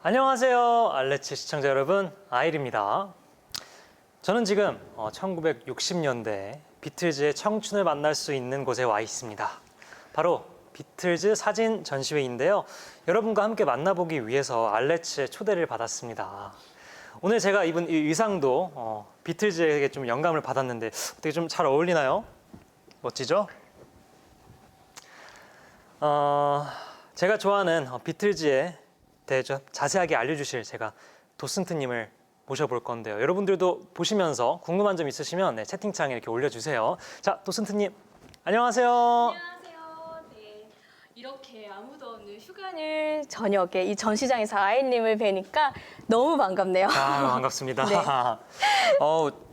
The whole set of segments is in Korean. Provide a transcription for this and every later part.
안녕하세요, 알레츠 시청자 여러분, 아일입니다. 저는 지금 1960년대 비틀즈의 청춘을 만날 수 있는 곳에 와 있습니다. 바로 비틀즈 사진 전시회인데요. 여러분과 함께 만나보기 위해서 알레츠의 초대를 받았습니다. 오늘 제가 입은 이 의상도 비틀즈에게 좀 영감을 받았는데 어떻게 좀 잘 어울리나요? 멋지죠? 제가 좋아하는 비틀즈에 대해 좀 자세하게 알려주실 제가 도슨트님을 모셔볼 건데요. 여러분들도 보시면서 궁금한 점 있으시면 채팅창에 이렇게 올려주세요. 자, 도슨트님, 안녕하세요. 안녕하세요. 네, 이렇게 아무도 없는 휴가를 저녁에 이 전시장에서 아이님을 뵈니까 너무 반갑네요. 반갑습니다. 네.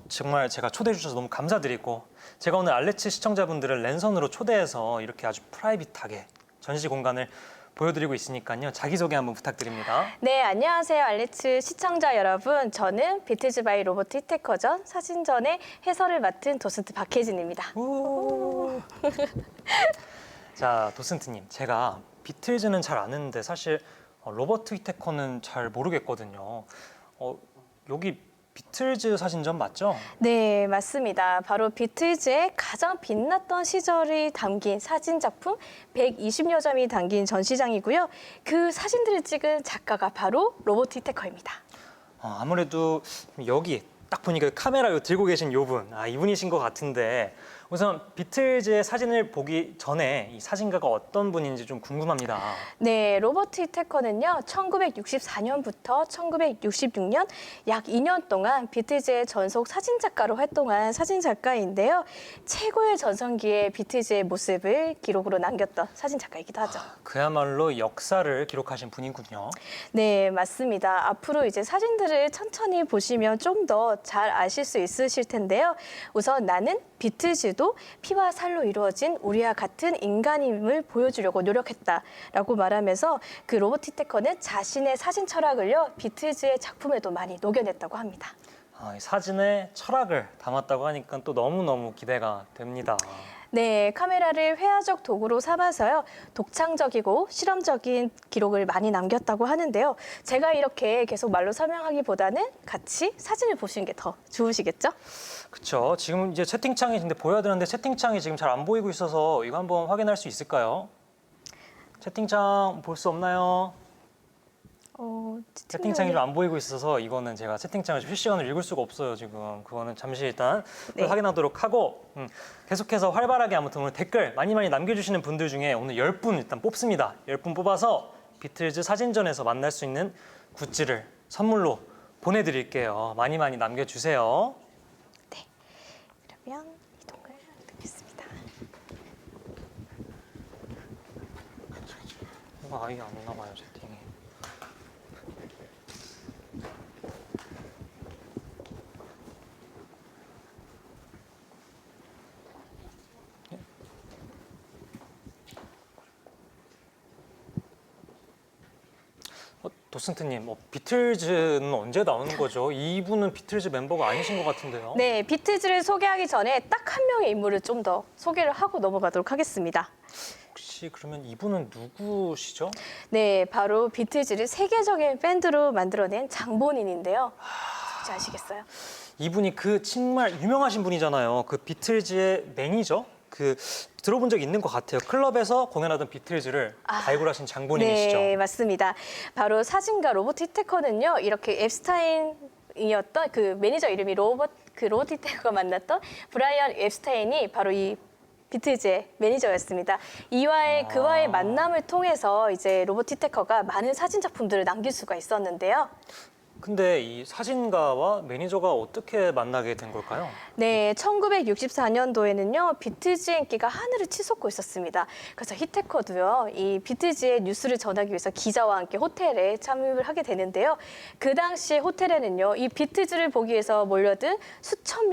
정말 제가 초대해 주셔서 너무 감사드리고 제가 오늘 알레츠 시청자분들을 랜선으로 초대해서 이렇게 아주 프라이빗하게 전시 공간을 보여드리고 있으니까요. 자기소개 한번 부탁드립니다. 네, 안녕하세요. 알레츠 시청자 여러분. 저는 비틀즈 바이 로버트 히테커전 사진전의 해설을 맡은 도슨트 박혜진입니다. 자, 도슨트님, 제가 비틀즈는 잘 아는데 사실 로버트 히테커는 잘 모르겠거든요. 여기 비틀즈 사진전 맞죠? 네, 맞습니다. 바로 비틀즈의 가장 빛났던 시절이 담긴 사진 작품 120여 점이 담긴 전시장이고요. 그 사진들을 찍은 작가가 바로 로버트 히테커입니다. 아무래도 여기 딱 보니까 카메라 들고 계신 이분, 이분이신 것 같은데 우선 비틀즈의 사진을 보기 전에 이 사진가가 어떤 분인지 좀 궁금합니다. 네, 로버트 히테커는요, 1964년부터 1966년 약 2년 동안 비틀즈의 전속 사진작가로 활동한 사진작가인데요. 최고의 전성기의 비틀즈의 모습을 기록으로 남겼던 사진작가이기도 하죠. 그야말로 역사를 기록하신 분이군요. 네, 맞습니다. 앞으로 이제 사진들을 천천히 보시면 좀 더 잘 아실 수 있으실 텐데요. 우선 나는 비틀즈도 피와 살로 이루어진 우리와 같은 인간임을 보여주려고 노력했다라고 말하면서 그 로버트 히테커는 자신의 사진 철학을요 비틀즈의 작품에도 많이 녹여냈다고 합니다. 이 사진에 철학을 담았다고 하니까 또 너무너무 기대가 됩니다. 네, 카메라를 회화적 도구로 삼아서요 독창적이고 실험적인 기록을 많이 남겼다고 하는데요. 제가 이렇게 계속 말로 설명하기보다는 같이 사진을 보시는 게 더 좋으시겠죠? 그렇죠. 지금 이제 채팅창이 근데 보여야 되는데 채팅창이 지금 잘 안 보이고 있어서 이거 한번 확인할 수 있을까요? 채팅창 볼 수 없나요? 채팅창이 좀 안 보이고 있어서 이거는 제가 채팅창을 실시간으로 읽을 수가 없어요 지금. 그거는 잠시 일단 네. 확인하도록 하고 계속해서 활발하게 아무튼 오늘 댓글 많이 남겨주시는 분들 중에 오늘 10분 일단 뽑습니다. 10분 뽑아서 비틀즈 사진전에서 만날 수 있는 굿즈를 선물로 보내드릴게요. 많이 남겨주세요. 네, 그러면 이동을 하겠습니다. 이거 아예 안 나와요 채팅이. 도슨트님, 비틀즈는 언제 나오는 거죠? 이분은 비틀즈 멤버가 아니신 것 같은데요? 네, 비틀즈를 소개하기 전에 딱 한 명의 인물을 좀 더 소개를 하고 넘어가도록 하겠습니다. 혹시 그러면 이분은 누구시죠? 네, 바로 비틀즈를 세계적인 밴드로 만들어낸 장본인인데요. 혹시 아시겠어요? 이분이 그 정말 유명하신 분이잖아요. 그 비틀즈의 매니저? 들어본 적 있는 것 같아요. 클럽에서 공연하던 비틀즈를 발굴하신 장본인이시죠? 네, 맞습니다. 바로 사진가 로버트 히테커는요, 이렇게 앱스타인이었던 그 매니저 이름이 로버트 히테커가 만났던 브라이언 앱스타인이 바로 이 비틀즈의 매니저였습니다. 그와의 만남을 통해서 이제 로버트 히테커가 많은 사진 작품들을 남길 수가 있었는데요. 근데 이 사진가와 매니저가 어떻게 만나게 된 걸까요? 네, 1964년도에는요, 비틀즈의 인기가 하늘을 치솟고 있었습니다. 그래서 히테커도요, 이 비틀즈의 뉴스를 전하기 위해서 기자와 함께 호텔에 참여를 하게 되는데요. 그 당시 호텔에는요, 이 비틀즈를 보기 위해서 몰려든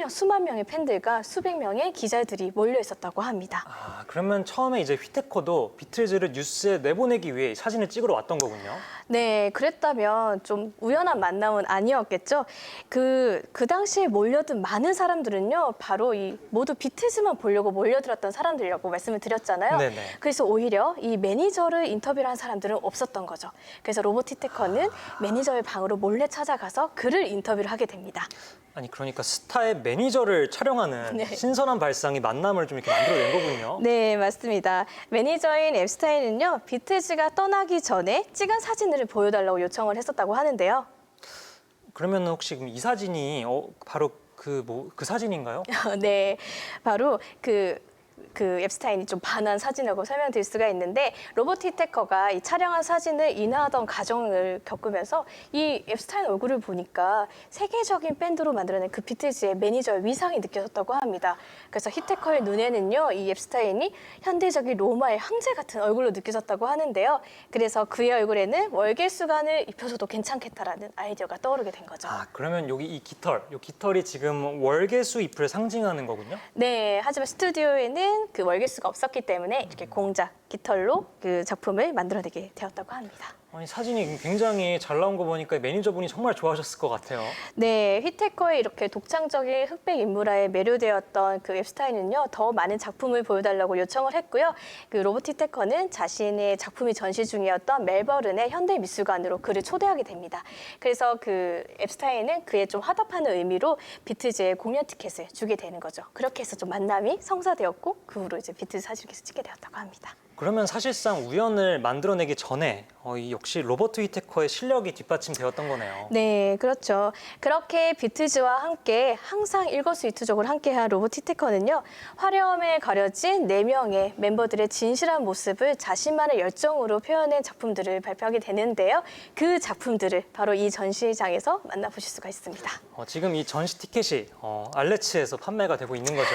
수만 명의 팬들과 수백 명의 기자들이 몰려 있었다고 합니다. 그러면 처음에 이제 히테커도 비틀즈를 뉴스에 내보내기 위해 사진을 찍으러 왔던 거군요. 네, 그랬다면 좀 우연한 만남은 아니었겠죠. 그 당시에 몰려든 많은 사람들은요, 바로 이 모두 비트즈만 보려고 몰려들었던 사람들이라고 말씀을 드렸잖아요. 네네. 그래서 오히려 이 매니저를 인터뷰를 한 사람들은 없었던 거죠. 그래서 로버트 히테커는 매니저의 방으로 몰래 찾아가서 그를 인터뷰를 하게 됩니다. 아니 그러니까 스타의 매니저를 촬영하는 네. 신선한 발상이 만남을 좀 이렇게 만들어낸 거군요. 네, 맞습니다. 매니저인 앱스타인은요, 비트즈가 떠나기 전에 찍은 사진을 보여달라고 요청을 했었다고 하는데요. 그러면 혹시 이 사진이 바로 그 사진인가요? 네, 바로 그 앱스타인이 좀 반한 사진이라고 설명드릴 수가 있는데, 로버트 히테커가 이 촬영한 사진을 인화하던 과정을 겪으면서 이 앱스타인 얼굴을 보니까 세계적인 밴드로 만들어낸 그 비틀즈의 매니저의 위상이 느껴졌다고 합니다. 그래서 히테커의 눈에는요, 이 앱스타인이 현대적인 로마의 황제 같은 얼굴로 느껴졌다고 하는데요. 그래서 그의 얼굴에는 월계수관을 입혀줘도 괜찮겠다라는 아이디어가 떠오르게 된 거죠. 아 그러면 여기 이 깃털이 지금 월계수 잎을 상징하는 거군요? 네, 하지만 스튜디오에는 그 월계수가 없었기 때문에 이렇게 공작, 깃털로 그 작품을 만들어내게 되었다고 합니다. 아니 사진이 굉장히 잘 나온 거 보니까 매니저분이 정말 좋아하셨을 것 같아요. 네, 히테커의 이렇게 독창적인 흑백 인물화에 매료되었던 그 앱스타인은요, 더 많은 작품을 보여달라고 요청을 했고요. 그 로버트 히테커는 자신의 작품이 전시 중이었던 멜버른의 현대미술관으로 그를 초대하게 됩니다. 그래서 그 앱스타인은 그에 좀 화답하는 의미로 비트즈의 공연 티켓을 주게 되는 거죠. 그렇게 해서 좀 만남이 성사되었고, 그 후로 이제 비트즈 사진을 계속 찍게 되었다고 합니다. 그러면 사실상 우연을 만들어내기 전에 이 역시 로버트 히테커의 실력이 뒷받침되었던 거네요. 네, 그렇죠. 그렇게 비트즈와 함께 항상 일거수일투족을 함께한 로버트 히테커는요, 화려함에 가려진 4명의 멤버들의 진실한 모습을 자신만의 열정으로 표현한 작품들을 발표하게 되는데요. 그 작품들을 바로 이 전시장에서 만나보실 수가 있습니다. 지금 이 전시 티켓이 알레츠에서 판매가 되고 있는 거죠?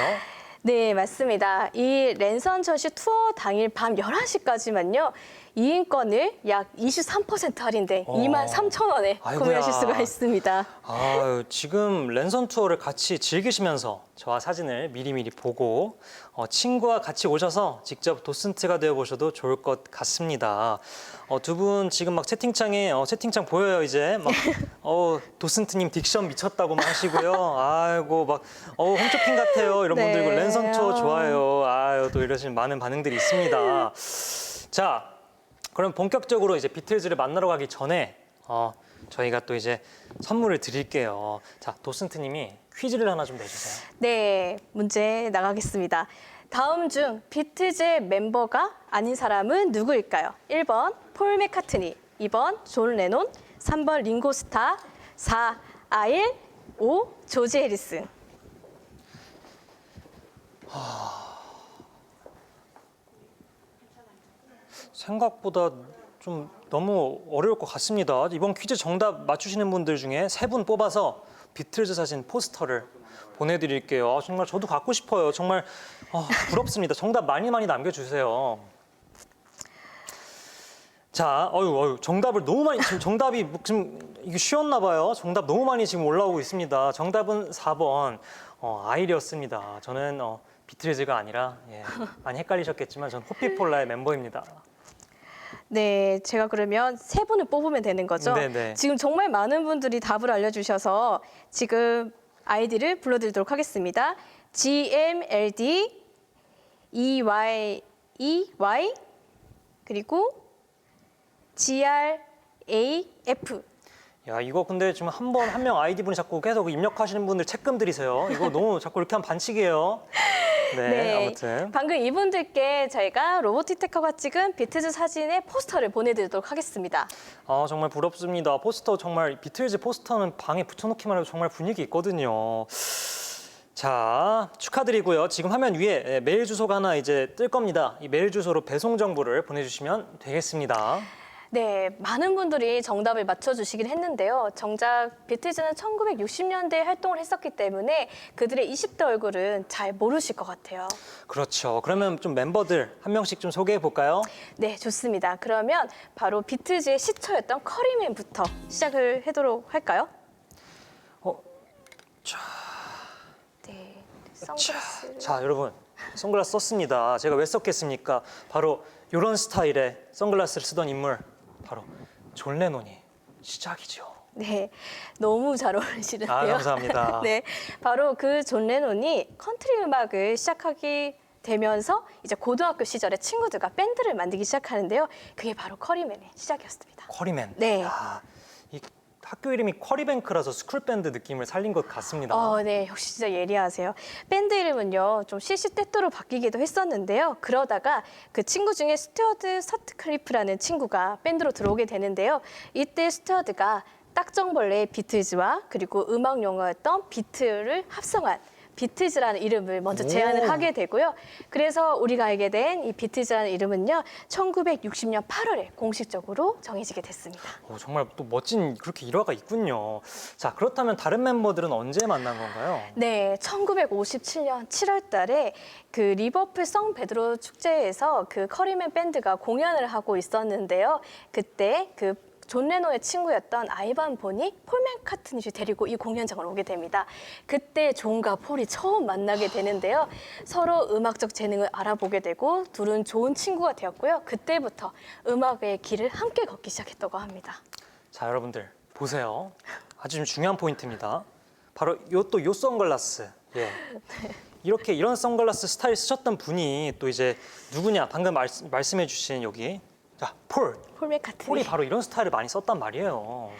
네, 맞습니다. 이 랜선 전시 투어 당일 밤 11시까지만요. 2인권을 약 23% 할인된 23,000원에 아이고야. 구매하실 수가 있습니다. 지금 랜선 투어를 같이 즐기시면서 저와 사진을 미리미리 보고 친구와 같이 오셔서 직접 도슨트가 되어 보셔도 좋을 것 같습니다. 두 분 지금 막 채팅창에 채팅창 보여요 이제 막 도슨트님 딕션 미쳤다고 막 하시고요. 아이고 막 홈쇼핑 같아요 이런 네. 분들 랜선 투어 좋아요. 아유 또 이러신 많은 반응들이 있습니다. 자. 그럼 본격적으로 이제 비틀즈를 만나러 가기 전에 저희가 또 이제 선물을 드릴게요. 자, 도슨트님이 퀴즈를 하나 좀 내주세요. 네, 문제 나가겠습니다. 다음 중 비트즈의 멤버가 아닌 사람은 누구일까요? 1번 폴 맥카트니, 2번 존 레논, 3번 링고 스타, 4 아일, 5 조지 해리슨. 생각보다 좀 너무 어려울 것 같습니다. 이번 퀴즈 정답 맞추시는 분들 중에 3분 뽑아서 비틀즈 사진 포스터를 보내드릴게요. 정말 저도 갖고 싶어요. 정말 부럽습니다. 정답 많이 남겨주세요. 자, 정답을 너무 많이 지금 정답이 지금 이게 쉬웠나 봐요. 정답 너무 많이 지금 올라오고 있습니다. 정답은 4번 아일이었습니다. 저는 비틀즈가 아니라 많이 헷갈리셨겠지만 전 호피폴라의 멤버입니다. 네, 제가 그러면 3분을 뽑으면 되는 거죠? 네네. 지금 정말 많은 분들이 답을 알려주셔서 지금 아이디를 불러드리도록 하겠습니다. GMLD EYEY 그리고 GRAF. 야, 이거 근데 지금 한 명 아이디 분이 자꾸 계속 입력하시는 분들 책금 들이세요. 이거 너무 자꾸 이렇게 하면 반칙이에요. 네, 아무튼. 방금 이분들께 저희가 로버트 히테커가 찍은 비트즈 사진의 포스터를 보내드리도록 하겠습니다. 정말 부럽습니다. 포스터 정말 비틀즈 포스터는 방에 붙여놓기만 해도 정말 분위기 있거든요. 자, 축하드리고요. 지금 화면 위에 메일 주소가 하나 이제 뜰 겁니다. 이 메일 주소로 배송 정보를 보내주시면 되겠습니다. 네, 많은 분들이 정답을 맞춰주시긴 했는데요. 정작 비틀즈는 1960년대에 활동을 했었기 때문에 그들의 20대 얼굴은 잘 모르실 것 같아요. 그렇죠. 그러면 좀 멤버들 한 명씩 좀 소개해 볼까요? 네, 좋습니다. 그러면 바로 비틀즈의 시초였던 커리맨부터 시작을 하도록 할까요? 네, 선글라스. 자, 여러분 선글라스 썼습니다. 제가 왜 썼겠습니까? 바로 이런 스타일의 선글라스를 쓰던 인물 바로 존 레논이 시작이죠. 네, 너무 잘 어울리시는데요. 아, 감사합니다. 네, 바로 그 존 레논이 컨트리 음악을 시작하게 되면서 이제 고등학교 시절에 친구들과 밴드를 만들기 시작하는데요. 그게 바로 커리맨의 시작이었습니다. 쿼리맨. 네. 야, 이 학교 이름이 쿼리뱅크라서 스쿨밴드 느낌을 살린 것 같습니다. 네, 역시 진짜 예리하세요. 밴드 이름은요, 좀 시시때때로 바뀌기도 했었는데요. 그러다가 그 친구 중에 스튜어드 서트클리프라는 친구가 밴드로 들어오게 되는데요. 이때 스튜어드가 딱정벌레의 비틀즈와 그리고 음악 용어였던 비트를 합성한 비틀즈라는 이름을 먼저 제안을 오. 하게 되고요. 그래서 우리가 알게 된 이 비틀즈라는 이름은요, 1960년 8월에 공식적으로 정해지게 됐습니다. 정말 또 멋진 그렇게 일화가 있군요. 자, 그렇다면 다른 멤버들은 언제 만난 건가요? 네, 1957년 7월 달에 그 리버풀 성 베드로 축제에서 그 커리맨 밴드가 공연을 하고 있었는데요. 그때 그 존 레논의 친구였던 아이반 본이 폴 맥카트니를 데리고 이 공연장을 오게 됩니다. 그때 존과 폴이 처음 만나게 되는데요. 서로 음악적 재능을 알아보게 되고 둘은 좋은 친구가 되었고요. 그때부터 음악의 길을 함께 걷기 시작했다고 합니다. 자, 여러분들 보세요. 아주 좀 중요한 포인트입니다. 바로 요 선글라스. 예. 이렇게 이런 선글라스 스타일 쓰셨던 분이 또 이제 누구냐? 방금 말씀해 주신 여기 자, 폴 맥카트니. 폴이 바로 이런 스타일을 많이 썼단 말이에요.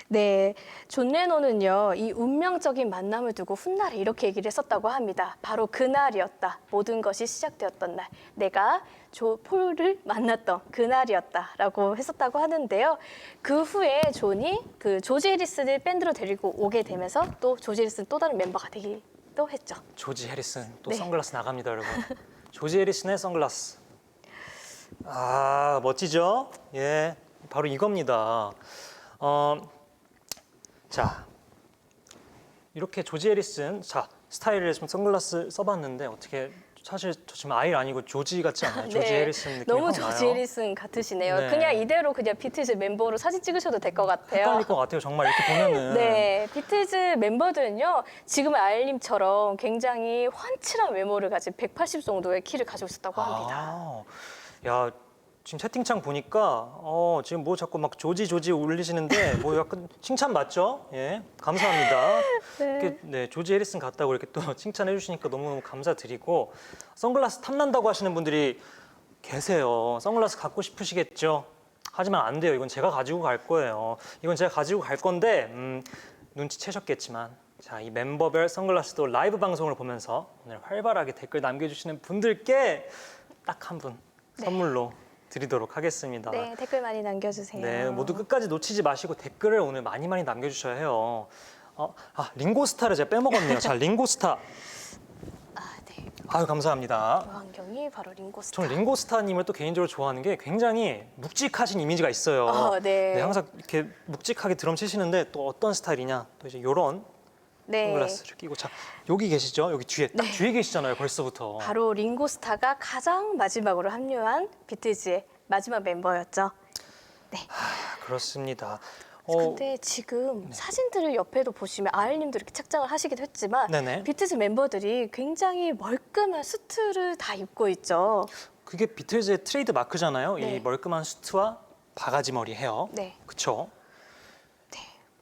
네, 존 레논은요, 이 운명적인 만남을 두고 훗날에 이렇게 얘기를 했었다고 합니다. 바로 그날이었다. 모든 것이 시작되었던 날. 내가 폴을 만났던 그날이었다라고 했었다고 하는데요. 그 후에 존이 그 조지 해리슨을 밴드로 데리고 오게 되면서 또 조지 해리슨 또 다른 멤버가 되기도 했죠. 조지 해리슨 또 네. 선글라스 나갑니다, 여러분. 조지 해리슨의 선글라스. 아, 멋지죠? 예, 바로 이겁니다. 자, 이렇게 조지 해리슨, 자, 스타일을 좀 선글라스 써봤는데 어떻게 사실 저 지금 아일 아니고 조지 같지 않나요? 조지 해리슨 느낌이 너무 확 조지 나요. 해리슨 같으시네요. 네. 그냥 이대로 그냥 비틀즈 멤버로 사진 찍으셔도 될 것 같아요. 헷갈릴 것 같아요. 정말 이렇게 보면은. 네, 비틀즈 멤버들은요, 지금 아일님처럼 굉장히 환칠한 외모를 가진 180 정도의 키를 가지고 있었다고 합니다. 아, 야, 지금 채팅창 보니까 지금 뭐 자꾸 막 조지 울리시는데 뭐 약간 칭찬 맞죠? 예, 감사합니다. 이렇게, 네, 조지 해리슨 같다고 이렇게 또 칭찬해 주시니까 너무너무 감사드리고 선글라스 탐난다고 하시는 분들이 계세요. 선글라스 갖고 싶으시겠죠? 하지만 안 돼요. 이건 제가 가지고 갈 거예요. 이건 제가 가지고 갈 건데 눈치채셨겠지만 자, 이 멤버별 선글라스도 라이브 방송을 보면서 오늘 활발하게 댓글 남겨주시는 분들께 딱 한 분 선물로 드리도록 하겠습니다. 네, 댓글 많이 남겨주세요. 네, 모두 끝까지 놓치지 마시고 댓글을 오늘 많이 남겨주셔야 해요. 링고스타를 제가 빼먹었네요. 자, 링고스타. 네. 아유, 감사합니다. 이 환경이 바로 링고스타. 저는 링고스타님을 또 개인적으로 좋아하는 게 굉장히 묵직하신 이미지가 있어요. 네. 항상 이렇게 묵직하게 드럼 치시는데 또 어떤 스타일이냐? 또 이제 이런 네. 선글라스를 끼고 자, 여기 계시죠? 여기 뒤에 딱 뒤에 계시잖아요. 벌써부터. 바로 링고스타가 가장 마지막으로 합류한 비틀즈의 마지막 멤버였죠. 그렇습니다. 근데 지금 사진들을 옆에도 보시면 아일님도 이렇게 착장을 하시기도 했지만 네네. 비틀즈 멤버들이 굉장히 멀끔한 수트를 다 입고 있죠. 그게 비틀즈의 트레이드 마크잖아요. 네. 이 멀끔한 수트와 바가지 머리 헤어. 네. 그렇죠?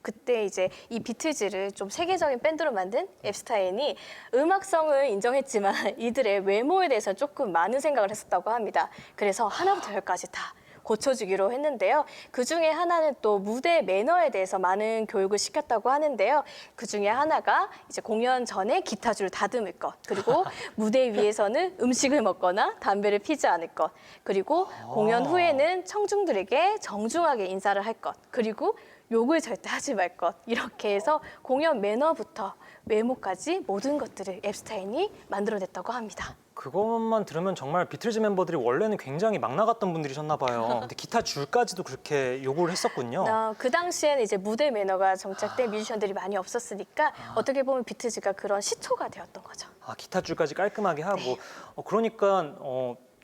그때 이제 이 비틀즈를 좀 세계적인 밴드로 만든 앱스타인이 음악성을 인정했지만 이들의 외모에 대해서 조금 많은 생각을 했었다고 합니다. 그래서 하나부터 열까지 다 고쳐주기로 했는데요. 그 중에 하나는 또 무대 매너에 대해서 많은 교육을 시켰다고 하는데요. 그 중에 하나가 이제 공연 전에 기타줄을 다듬을 것, 그리고 무대 위에서는 음식을 먹거나 담배를 피지 않을 것, 그리고 공연 후에는 청중들에게 정중하게 인사를 할 것, 그리고 욕을 절대 하지 말 것, 이렇게 해서 공연 매너부터 외모까지 모든 것들을 앱스타인이 만들어냈다고 합니다. 그것만 들으면 정말 비틀즈 멤버들이 원래는 굉장히 막 나갔던 분들이셨나 봐요. 근데 기타 줄까지도 그렇게 요구를 했었군요. 그 당시에는 이제 무대 매너가 정착된 뮤지션들이 많이 없었으니까 어떻게 보면 비틀즈가 그런 시초가 되었던 거죠. 기타 줄까지 깔끔하게 하고 그러니까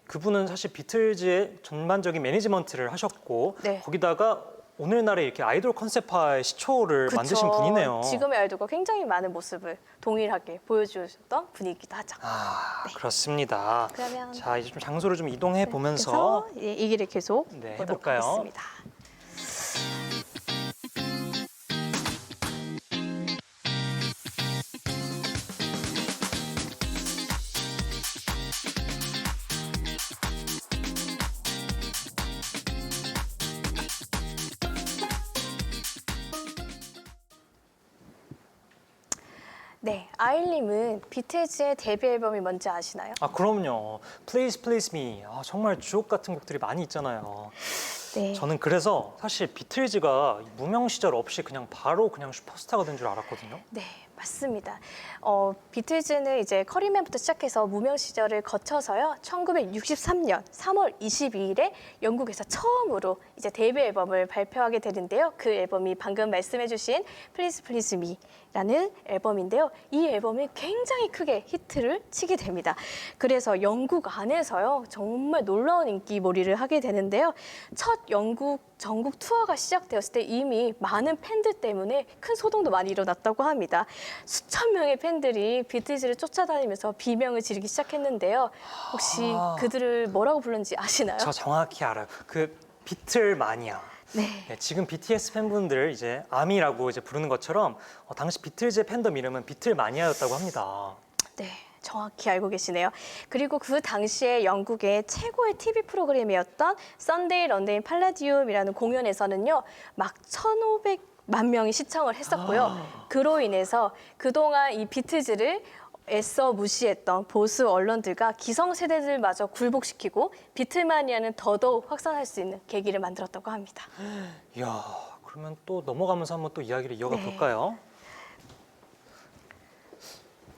그분은 사실 비틀즈의 전반적인 매니지먼트를 하셨고 네. 거기다가 오늘날의 이렇게 아이돌 컨셉화의 시초를 그쵸. 만드신 분이네요. 지금의 아이돌과 굉장히 많은 모습을 동일하게 보여주셨던 분이기도 하죠. 그렇습니다. 그러면 자, 이제 좀 장소를 좀 이동해 보면서 그래서 이 길을 계속 네, 보도록 해볼까요? 하겠습니다. 네, 아일님은 BTS의 데뷔 앨범이 뭔지 아시나요? 아, 그럼요. Please Please Me. 아, 정말 주옥 같은 곡들이 많이 있잖아요. 네. 저는 그래서 사실 비틀즈가 무명 시절 없이 그냥 바로 그냥 슈퍼스타가 된 줄 알았거든요. 네, 맞습니다. 비틀즈는 이제 커리맨부터 시작해서 무명 시절을 거쳐서요. 1963년 3월 22일에 영국에서 처음으로 이제 데뷔 앨범을 발표하게 되는데요. 그 앨범이 방금 말씀해주신 Please Please Me라는 앨범인데요. 이 앨범이 굉장히 크게 히트를 치게 됩니다. 그래서 영국 안에서요. 정말 놀라운 인기몰이를 하게 되는데요. 첫 영국 전국 투어가 시작되었을 때 이미 많은 팬들 때문에 큰 소동도 많이 일어났다고 합니다. 수천 명의 팬들이 비틀즈를 쫓아다니면서 비명을 지르기 시작했는데요. 혹시 그들을 뭐라고 불렀는지 아시나요? 저 정확히 알아요. 그 비틀 마니아. 네. 네, 지금 BTS 팬분들 이제 아미라고 이제 부르는 것처럼 당시 비틀즈의 팬덤 이름은 비틀 마니아였다고 합니다. 네, 정확히 알고 계시네요. 그리고 그 당시에 영국의 최고의 TV 프로그램이었던 썬데이 런데인 팔라디움이라는 공연에서는요, 막 1,500만 명이 시청을 했었고요. 그로 인해서 그동안 이 비틀즈를 애써 무시했던 보수 언론들과 기성세대들마저 굴복시키고 비틀마니아는 더더욱 확산할 수 있는 계기를 만들었다고 합니다. 이야, 그러면 또 넘어가면서 한번 또 이야기를 이어가 네. 볼까요?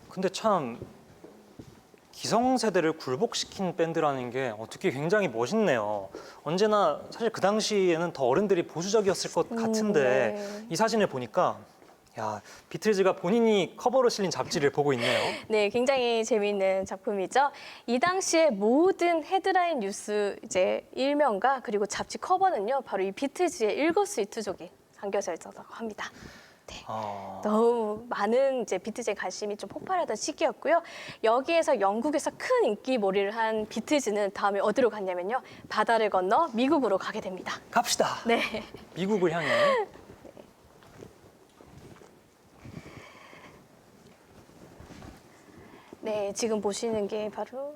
근데 참 기성세대를 굴복시킨 밴드라는 게 어떻게 굉장히 멋있네요. 언제나 사실 그 당시에는 더 어른들이 보수적이었을 것 같은데 네. 이 사진을 보니까 야, 비틀즈가 본인이 커버로 실린 잡지를 보고 있네요. 네, 굉장히 재미있는 작품이죠. 이 당시에 모든 헤드라인 뉴스 이제 일면과 그리고 잡지 커버는요, 바로 이 비틀즈의 일거수일투족이 담겨져 있었다고 합니다. 너무 많은 이제 비틀즈에 관심이 좀 폭발하던 시기였고요. 여기에서 영국에서 큰 인기몰이를 한 비틀즈는 다음에 어디로 갔냐면요, 바다를 건너 미국으로 가게 됩니다. 갑시다. 네. 미국을 향해. 네, 지금 보시는 게 바로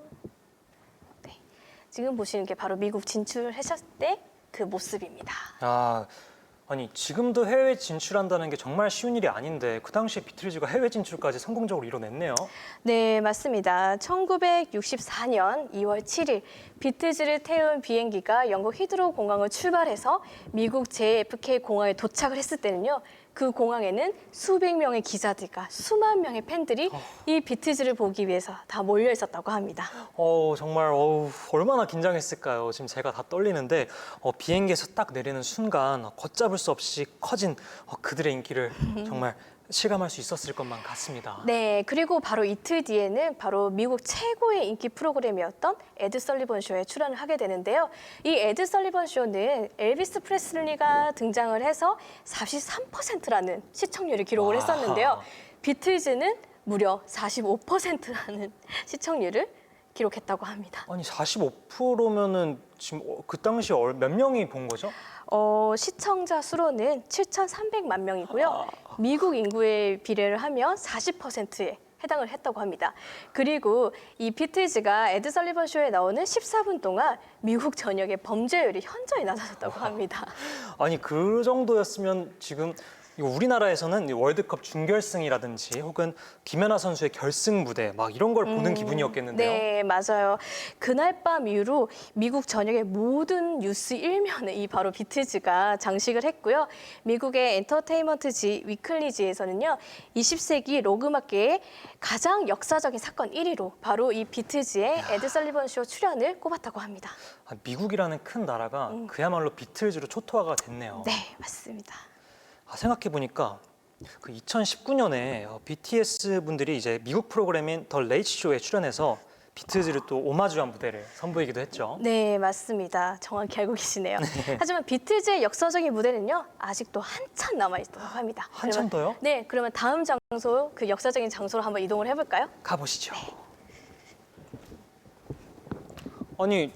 미국 진출하셨을 때 그 모습입니다. 아, 아니 지금도 해외 진출한다는 게 정말 쉬운 일이 아닌데 그 당시에 비틀즈가 해외 진출까지 성공적으로 이뤄냈네요. 네, 맞습니다. 1964년 2월 7일 비틀즈를 태운 비행기가 영국 히드로우 공항을 출발해서 미국 JFK 공항에 도착을 했을 때는요. 그 공항에는 수백 명의 기자들과 수만 명의 팬들이 이 비틀즈를 보기 위해서 다 몰려 있었다고 합니다. 정말 얼마나 긴장했을까요? 지금 제가 다 떨리는데 비행기에서 딱 내리는 순간 걷잡을 수 없이 커진 그들의 인기를 정말 실감할 수 있었을 것만 같습니다. 네, 그리고 바로 이틀 뒤에는 바로 미국 최고의 인기 프로그램이었던 에드 설리번 쇼에 출연을 하게 되는데요. 이 에드 설리번 쇼는 엘비스 프레슬리가 등장을 해서 43%라는 시청률을 기록을 했었는데요. 비틀즈는 무려 45%라는 시청률을 기록했다고 합니다. 아니 45%면은 지금 그 당시에 몇 명이 본 거죠? 시청자 수로는 7,300만 명이고요. 미국 인구에 비례를 하면 40%에 해당을 했다고 합니다. 그리고 이 비틀즈가 에드 설리번 쇼에 나오는 14분 동안 미국 전역의 범죄율이 현저히 낮아졌다고 합니다. 아니 그 정도였으면 지금 이거 우리나라에서는 월드컵 준결승이라든지 혹은 김연아 선수의 결승 무대 막 이런 걸 보는 기분이었겠는데요. 네, 맞아요. 그날 밤 이후로 미국 전역의 모든 뉴스 일면에 이 바로 비틀즈가 장식을 했고요. 미국의 엔터테인먼트지 위클리지에서는요. 20세기 록음악계의 가장 역사적인 사건 1위로 바로 이 비틀즈의 에드 설리번 쇼 출연을 꼽았다고 합니다. 미국이라는 큰 나라가 그야말로 비틀즈로 초토화가 됐네요. 네, 맞습니다. 생각해 보니까 그 2019년에 BTS 분들이 이제 미국 프로그램인 더 레이트 쇼에 출연해서 비틀즈를 또 오마주한 무대를 선보이기도 했죠. 네, 맞습니다. 정확히 알고 계시네요. 하지만 비틀즈의 역사적인 무대는요, 아직도 한참 남아있다고 합니다. 한참 더요? 네, 그러면 다음 장소, 그 역사적인 장소로 한번 이동을 해볼까요? 가보시죠. 아니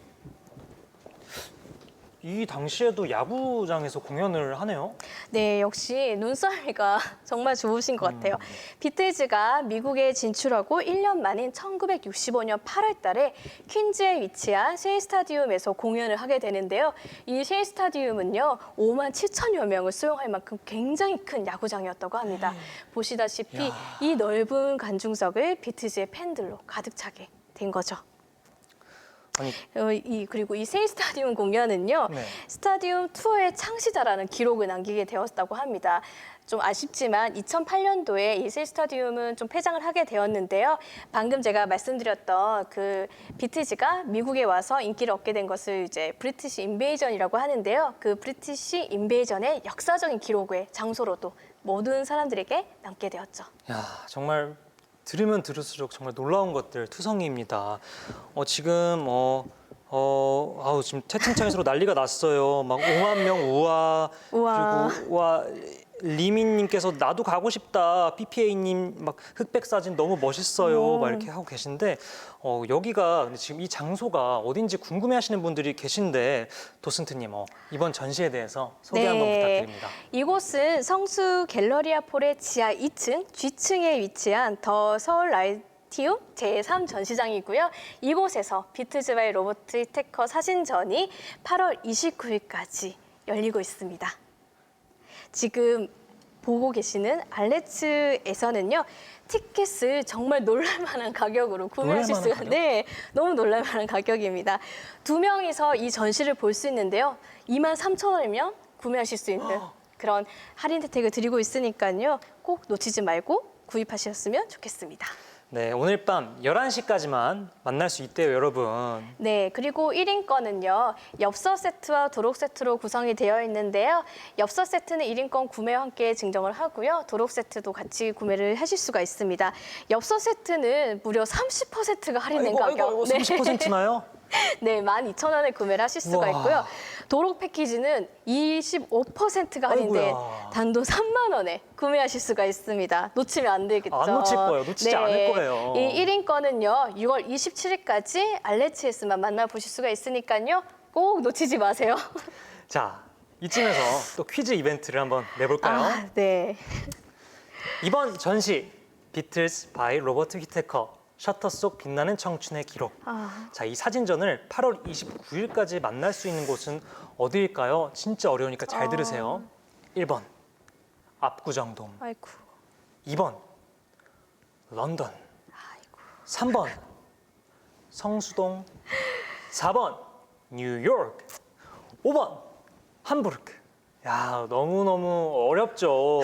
이 당시에도 야구장에서 공연을 하네요. 네, 역시 눈썰미가 정말 좋으신 것 같아요. 비틀즈가 미국에 진출하고 1년 만인 1965년 8월 달에 퀸즈에 위치한 셰이 스타디움에서 공연을 하게 되는데요. 이 셰이 스타디움은요, 5만 7천여 명을 수용할 만큼 굉장히 큰 야구장이었다고 합니다. 보시다시피 이 넓은 관중석을 비틀즈의 팬들로 가득 차게 된 거죠. 아니, 그리고 이 셰이 스타디움 공연은요, 네. 스타디움 투어의 창시자라는 기록을 남기게 되었다고 합니다. 좀 아쉽지만 2008년도에 이 셰이 스타디움은 좀 폐장을 하게 되었는데요. 방금 제가 말씀드렸던 그 비틀즈가 미국에 와서 인기를 얻게 된 것을 이제 브리티시 인베이전이라고 하는데요. 그 브리티시 인베이전의 역사적인 기록의 장소로도 모든 사람들에게 남게 되었죠. 야, 정말 들으면 들을수록 정말 놀라운 것들 투성이입니다. 지금 지금 채팅창에서 난리가 났어요. 막 5만 명 우와. 우와. 그리고 와 리민님께서 나도 가고 싶다. PPA님 막 흑백 사진 너무 멋있어요. 막 이렇게 하고 계신데 여기가 근데 지금 이 장소가 어딘지 궁금해하시는 분들이 계신데 도슨트님 이번 전시에 대해서 소개 한번 부탁드립니다. 이곳은 성수 갤러리아 폴의 지하 2층, G층에 위치한 더 서울 라이티움 제3 전시장이고요. 이곳에서 비틀즈와의 로버트 테커 사진전이 8월 29일까지 열리고 있습니다. 지금 보고 계시는 알레츠에서는요, 티켓을 정말 놀랄만한 가격으로 구매하실 수가 가격? 네, 너무 놀랄만한 가격입니다. 2명이서 이 전시를 볼 수 있는데요, 23,000원이면 구매하실 수 있는 그런 할인 혜택을 드리고 있으니까요, 꼭 놓치지 말고 구입하셨으면 좋겠습니다. 네, 오늘 밤 11시까지만 만날 수 있대요, 여러분. 네, 그리고 1인권은요, 엽서 세트와 도록 세트로 구성이 되어 있는데요. 엽서 세트는 1인권 구매와 함께 증정을 하고요. 도록 세트도 같이 구매를 하실 수가 있습니다. 엽서 세트는 무려 30%가 할인된 가격. 30%나요? 네, 12,000원에 구매를 하실 수가 우와. 있고요. 도록 패키지는 25%가 할인된 아이고야. 단돈 3만 원에 구매하실 수가 있습니다. 놓치면 안 되겠죠. 안 놓칠 거예요. 놓치지 않을 거예요. 이 1인권은요, 6월 27일까지 알레츠에서만 만나보실 수가 있으니까요. 꼭 놓치지 마세요. 자, 이쯤에서 또 퀴즈 이벤트를 한번 내볼까요? 아, 네. 이번 전시 비틀즈 바이 로버트 휘테커 셔터 속 빛나는 청춘의 기록. 자, 이 사진전을 8월 29일까지 만날 수 있는 곳은 어디일까요? 진짜 어려우니까 잘 들으세요. 1번 압구정동, 아이고. 2번 런던, 3번 성수동, 4번 뉴욕, 5번 함부르크. 야, 너무너무 어렵죠.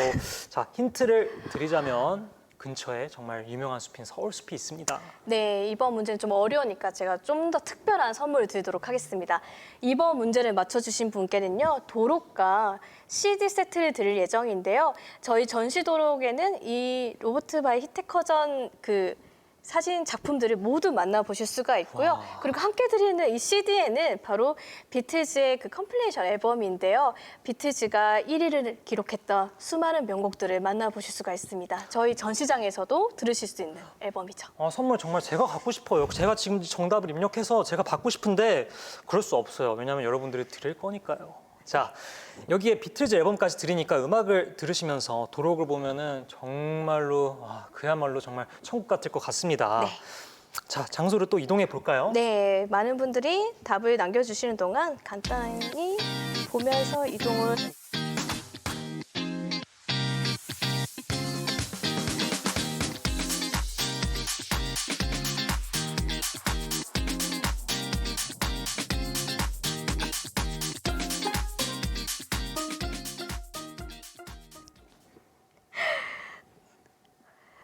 자, 힌트를 드리자면 근처에 정말 유명한 숲인 서울숲이 있습니다. 네, 이번 문제는 좀 어려우니까 제가 좀 더 특별한 선물을 드리도록 하겠습니다. 이번 문제를 맞춰주신 분께는요, 도록과 CD 세트를 드릴 예정인데요. 저희 전시 도록에는 이 로버트 바이 히테커전 그 사진 작품들을 모두 만나보실 수가 있고요. 와. 그리고 함께 드리는 이 CD에는 바로 비틀즈의 그 컴필레이션 앨범인데요. 비틀즈가 1위를 기록했던 수많은 명곡들을 만나보실 수가 있습니다. 저희 전시장에서도 들으실 수 있는 앨범이죠. 선물 정말 제가 갖고 싶어요. 제가 지금 정답을 입력해서 제가 받고 싶은데 그럴 수 없어요. 왜냐하면 여러분들이 드릴 거니까요. 자, 여기에 비틀즈 앨범까지 들으니까 음악을 들으시면서 도록을 보면은 정말로 그야말로 정말 천국 같을 것 같습니다. 네. 자, 장소를 또 이동해 볼까요? 네, 많은 분들이 답을 남겨주시는 동안 간단히 보면서 이동을.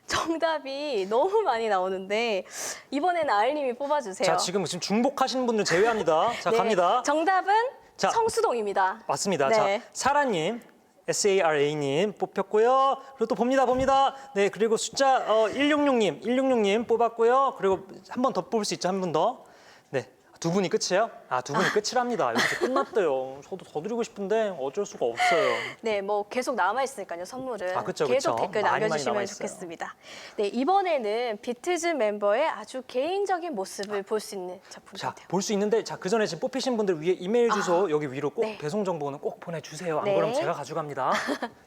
정답이 너무 많이 나오는데 이번에는 아일님이 뽑아주세요. 자, 지금 중복하시는 분들 제외합니다. 자, 네, 갑니다. 정답은 자, 성수동입니다. 맞습니다. 네. 자, 사라님, SARA님 뽑혔고요. 그리고 또 봅니다. 네, 그리고 숫자 166님 뽑았고요. 그리고 한 번 더 뽑을 수 있죠, 한 분 더. 네, 두 분이 끝이에요? 두 분이 끝이랍니다. 여기서 끝났대요. 저도 더 드리고 싶은데 어쩔 수가 없어요. 네, 뭐 계속 남아 있으니까요, 선물은. 그쵸, 계속 그쵸. 댓글 많이 남겨주시면 남아있어요. 좋겠습니다. 네, 이번에는 비트즈 멤버의 아주 개인적인 모습을 볼 수 있는 작품 자, 같아요. 볼 수 있는데 그 전에 지금 뽑히신 분들 위에 이메일 주소 여기 위로 꼭 네. 배송 정보는 꼭 보내주세요. 안 네. 그러면 제가 가져갑니다.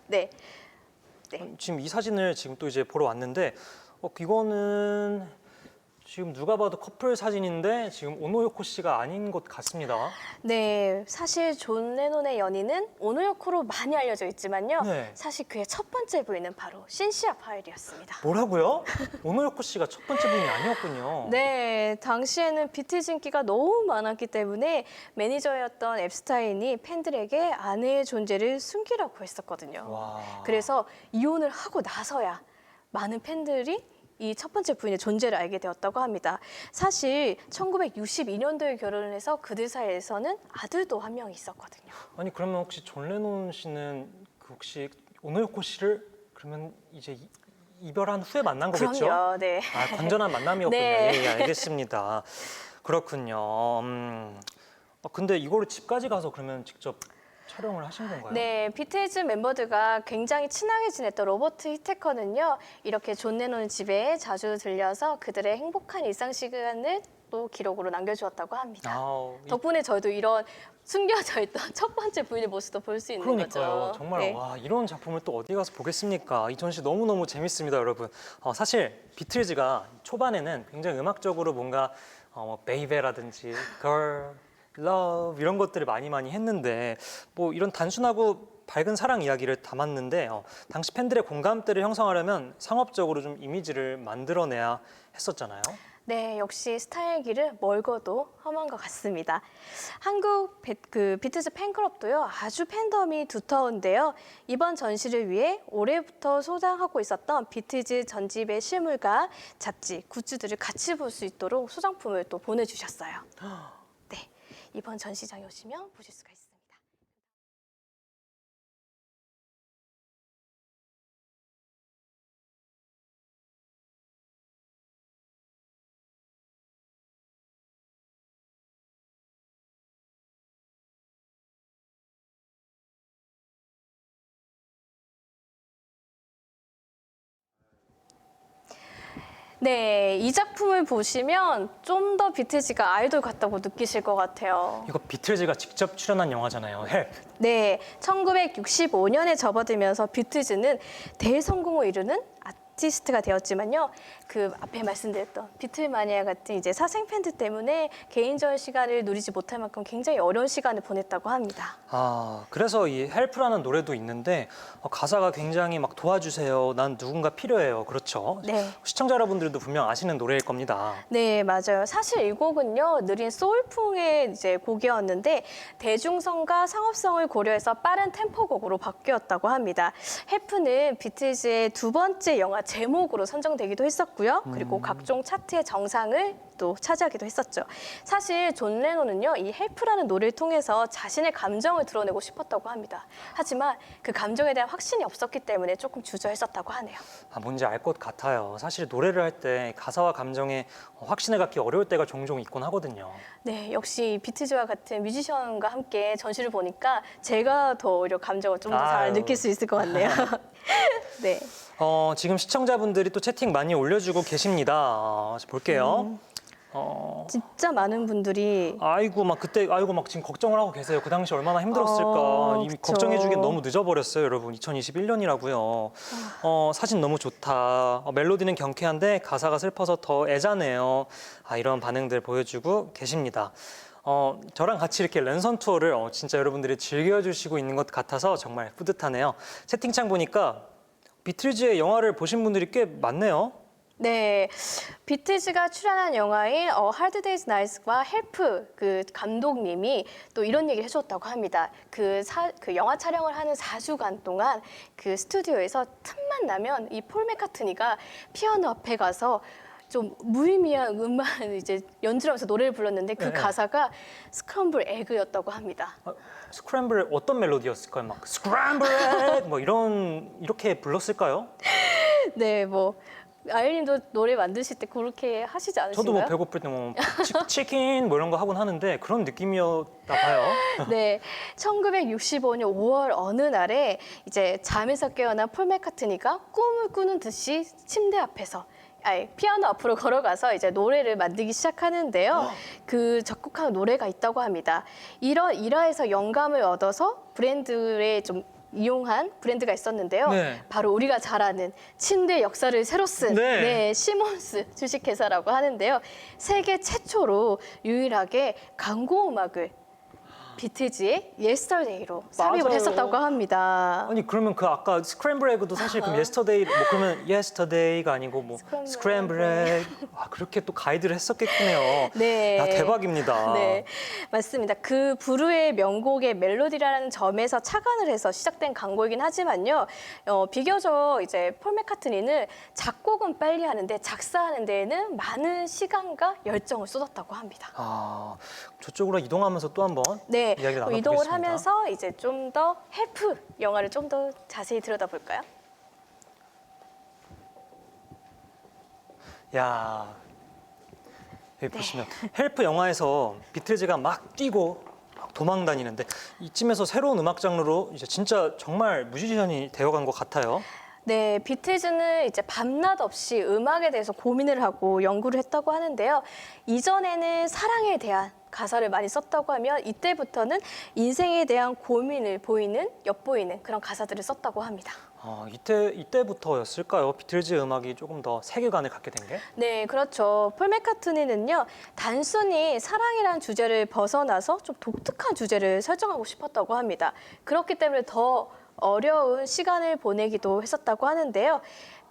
네, 지금 이 사진을 지금 또 이제 보러 왔는데 이거는 지금 누가 봐도 커플 사진인데 지금 오노요코 씨가 아닌 것 같습니다. 네, 사실 존 레논의 연인은 오노요코로 많이 알려져 있지만요. 네. 사실 그의 첫 번째 부인은 바로 신시아 파일이었습니다. 뭐라고요? 오노요코 씨가 첫 번째 분이 아니었군요. 네, 당시에는 비트즈 인기가 너무 많았기 때문에 매니저였던 앱스타인이 팬들에게 아내의 존재를 숨기라고 했었거든요. 와. 그래서 이혼을 하고 나서야 많은 팬들이 이 첫 번째 부인의 존재를 알게 되었다고 합니다. 사실 1962년도에 결혼을 해서 그들 사이에서는 아들도 한 명 있었거든요. 아니 그러면 혹시 존 레논 씨는 혹시 오노요코 씨를 그러면 이제 이별한 후에 만난 거겠죠? 그럼요, 네. 건전한 만남이었군요. 네. 예, 알겠습니다. 그렇군요. 근데 이거를 집까지 가서 그러면 직접 촬영을 하신 건가요? 네, 비틀즈 멤버들과 굉장히 친하게 지냈던 로버트 히테커는요, 이렇게 존 레논 집에 자주 들려서 그들의 행복한 일상 시간을 또 기록으로 남겨주었다고 합니다. 덕분에 저희도 이런 숨겨져 있던 첫 번째 부인의 모습도 볼 수 있는 그러니까요. 거죠. 정말 네. 와 이런 작품을 또 어디 가서 보겠습니까? 이 전시 너무너무 재밌습니다, 여러분. 사실 비틀즈가 초반에는 굉장히 음악적으로 뭔가 베이베라든지 Girl, Love 이런 것들을 많이 했는데 뭐 이런 단순하고 밝은 사랑 이야기를 담았는데 당시 팬들의 공감대를 형성하려면 상업적으로 좀 이미지를 만들어내야 했었잖아요. 네, 역시 스타의 길은 멀고도 험한 것 같습니다. 한국 비트즈 팬클럽도요, 아주 팬덤이 두터운데요. 이번 전시를 위해 올해부터 소장하고 있었던 비트즈 전집의 실물과 잡지, 굿즈들을 같이 볼 수 있도록 소장품을 또 보내주셨어요. 네, 이번 전시장에 오시면 보실 수가 있습니다. 네, 이 작품을 보시면 좀 더 비트즈가 아이돌 같다고 느끼실 것 같아요. 이거 비틀즈가 직접 출연한 영화잖아요. 헬프. 네, 1965년에 접어들면서 비트즈는 대성공을 이루는 아티스트가 되었지만요. 그 앞에 말씀드렸던 비틀마니아 같은 이제 사생 팬들 때문에 개인적인 시간을 누리지 못할 만큼 굉장히 어려운 시간을 보냈다고 합니다. 그래서 이 헬프라는 노래도 있는데 가사가 굉장히 막 도와주세요. 난 누군가 필요해요. 그렇죠? 네. 시청자 여러분들도 분명 아시는 노래일 겁니다. 네, 맞아요. 사실 이 곡은요, 느린 소울풍의 이제 곡이었는데 대중성과 상업성을 고려해서 빠른 템포곡으로 바뀌었다고 합니다. 헬프는 비틀즈의 두 번째 영화 제목으로 선정되기도 했었고요. 그리고 각종 차트의 정상을 또 차지하기도 했었죠. 사실 존 레논은요, 이 헬프라는 노래를 통해서 자신의 감정을 드러내고 싶었다고 합니다. 하지만 그 감정에 대한 확신이 없었기 때문에 조금 주저했었다고 하네요. 뭔지 알 것 같아요. 사실 노래를 할 때 가사와 감정에 확신을 갖기 어려울 때가 종종 있곤 하거든요. 네, 역시 비트즈와 같은 뮤지션과 함께 전시를 보니까 제가 더 오히려 감정을 좀 더 잘 느낄 수 있을 것 같네요. 네. 지금 시청자분들이 또 채팅 많이 올려주고 계십니다. 볼게요. 진짜 많은 분들이 아이고 막 지금 걱정을 하고 계세요. 그 당시 얼마나 힘들었을까. 이미 그쵸. 걱정해주기엔 너무 늦어버렸어요, 여러분. 2021년이라고요. 사진 너무 좋다. 멜로디는 경쾌한데 가사가 슬퍼서 더 애자네요. 이런 반응들 보여주고 계십니다. 저랑 같이 이렇게 랜선 투어를 진짜 여러분들이 즐겨주시고 있는 것 같아서 정말 뿌듯하네요. 채팅창 보니까 비틀즈의 영화를 보신 분들이 꽤 많네요. 네, 비트즈가 출연한 영화인 Hard Day's Night과 헬프 그 감독님이 또 이런 얘기를 해줬다고 합니다. 그 영화 촬영을 하는 4주간 동안 그 스튜디오에서 틈만 나면 이 폴 맥카트니가 피아노 앞에 가서 좀 무의미한 음악을 이제 연주하면서 노래를 불렀는데 그 네. 가사가 스크럼블 에그였다고 합니다. 스크램블 어떤 멜로디였을까요? 막 스크램블 뭐 이렇게 불렀을까요? 네, 뭐 아이님도 노래 만드실 때 그렇게 하시지 않으신가요? 저도 뭐 배고플 때 뭐 치킨 뭐 이런 거 하곤 하는데 그런 느낌이었나 봐요. 네, 1965년 5월 어느 날에 이제 잠에서 깨어난 폴 맥카트니가 꿈을 꾸는 듯이 침대 앞에서 피아노 앞으로 걸어가서 이제 노래를 만들기 시작하는데요. 그 작곡한 노래가 있다고 합니다. 이런 일화에서 영감을 얻어서 브랜드에 좀 이용한 브랜드가 있었는데요. 네. 바로 우리가 잘 아는 침대 역사를 새로 쓴 네. 시몬스 주식회사라고 하는데요. 세계 최초로 유일하게 광고 음악을 비틀즈의 Yesterday로 삽입을 맞아요. 했었다고 합니다. 아니 그러면 그 아까 스크램블 에그도 사실 그럼 yesterday 뭐 그러면 yesterday가 아니고 뭐 스크램블 에그 그렇게 또 가이드를 했었겠네요. 네. 야 대박입니다. 네, 맞습니다. 그 부르의 명곡의 멜로디라는 점에서 착안을 해서 시작된 광고이긴 하지만요. 비교적 이제 폴 맥카트니는 작곡은 빨리 하는데 작사하는 데에는 많은 시간과 열정을 쏟았다고 합니다. 아 저쪽으로 이동하면서 또 한번 네, 이야기를 나눠보겠습니다. 이동을 하면서 이제 좀 더 헬프 영화를 좀 더 자세히 들여다볼까요? 야 여기 보시면 헬프 영화에서 비틀즈가 막 뛰고 막 도망 다니는데 이쯤에서 새로운 음악 장르로 이제 진짜 정말 뮤지션이 되어간 것 같아요. 네, 비틀즈는 이제 밤낮 없이 음악에 대해서 고민을 하고 연구를 했다고 하는데요. 이전에는 사랑에 대한 가사를 많이 썼다고 하면 이때부터는 인생에 대한 고민을 엿보이는 그런 가사들을 썼다고 합니다. 이때부터였을까요? 비틀즈 음악이 조금 더 세계관을 갖게 된 게? 네, 그렇죠. 폴 맥카트니는요, 단순히 사랑이라는 주제를 벗어나서 좀 독특한 주제를 설정하고 싶었다고 합니다. 그렇기 때문에 더 어려운 시간을 보내기도 했었다고 하는데요.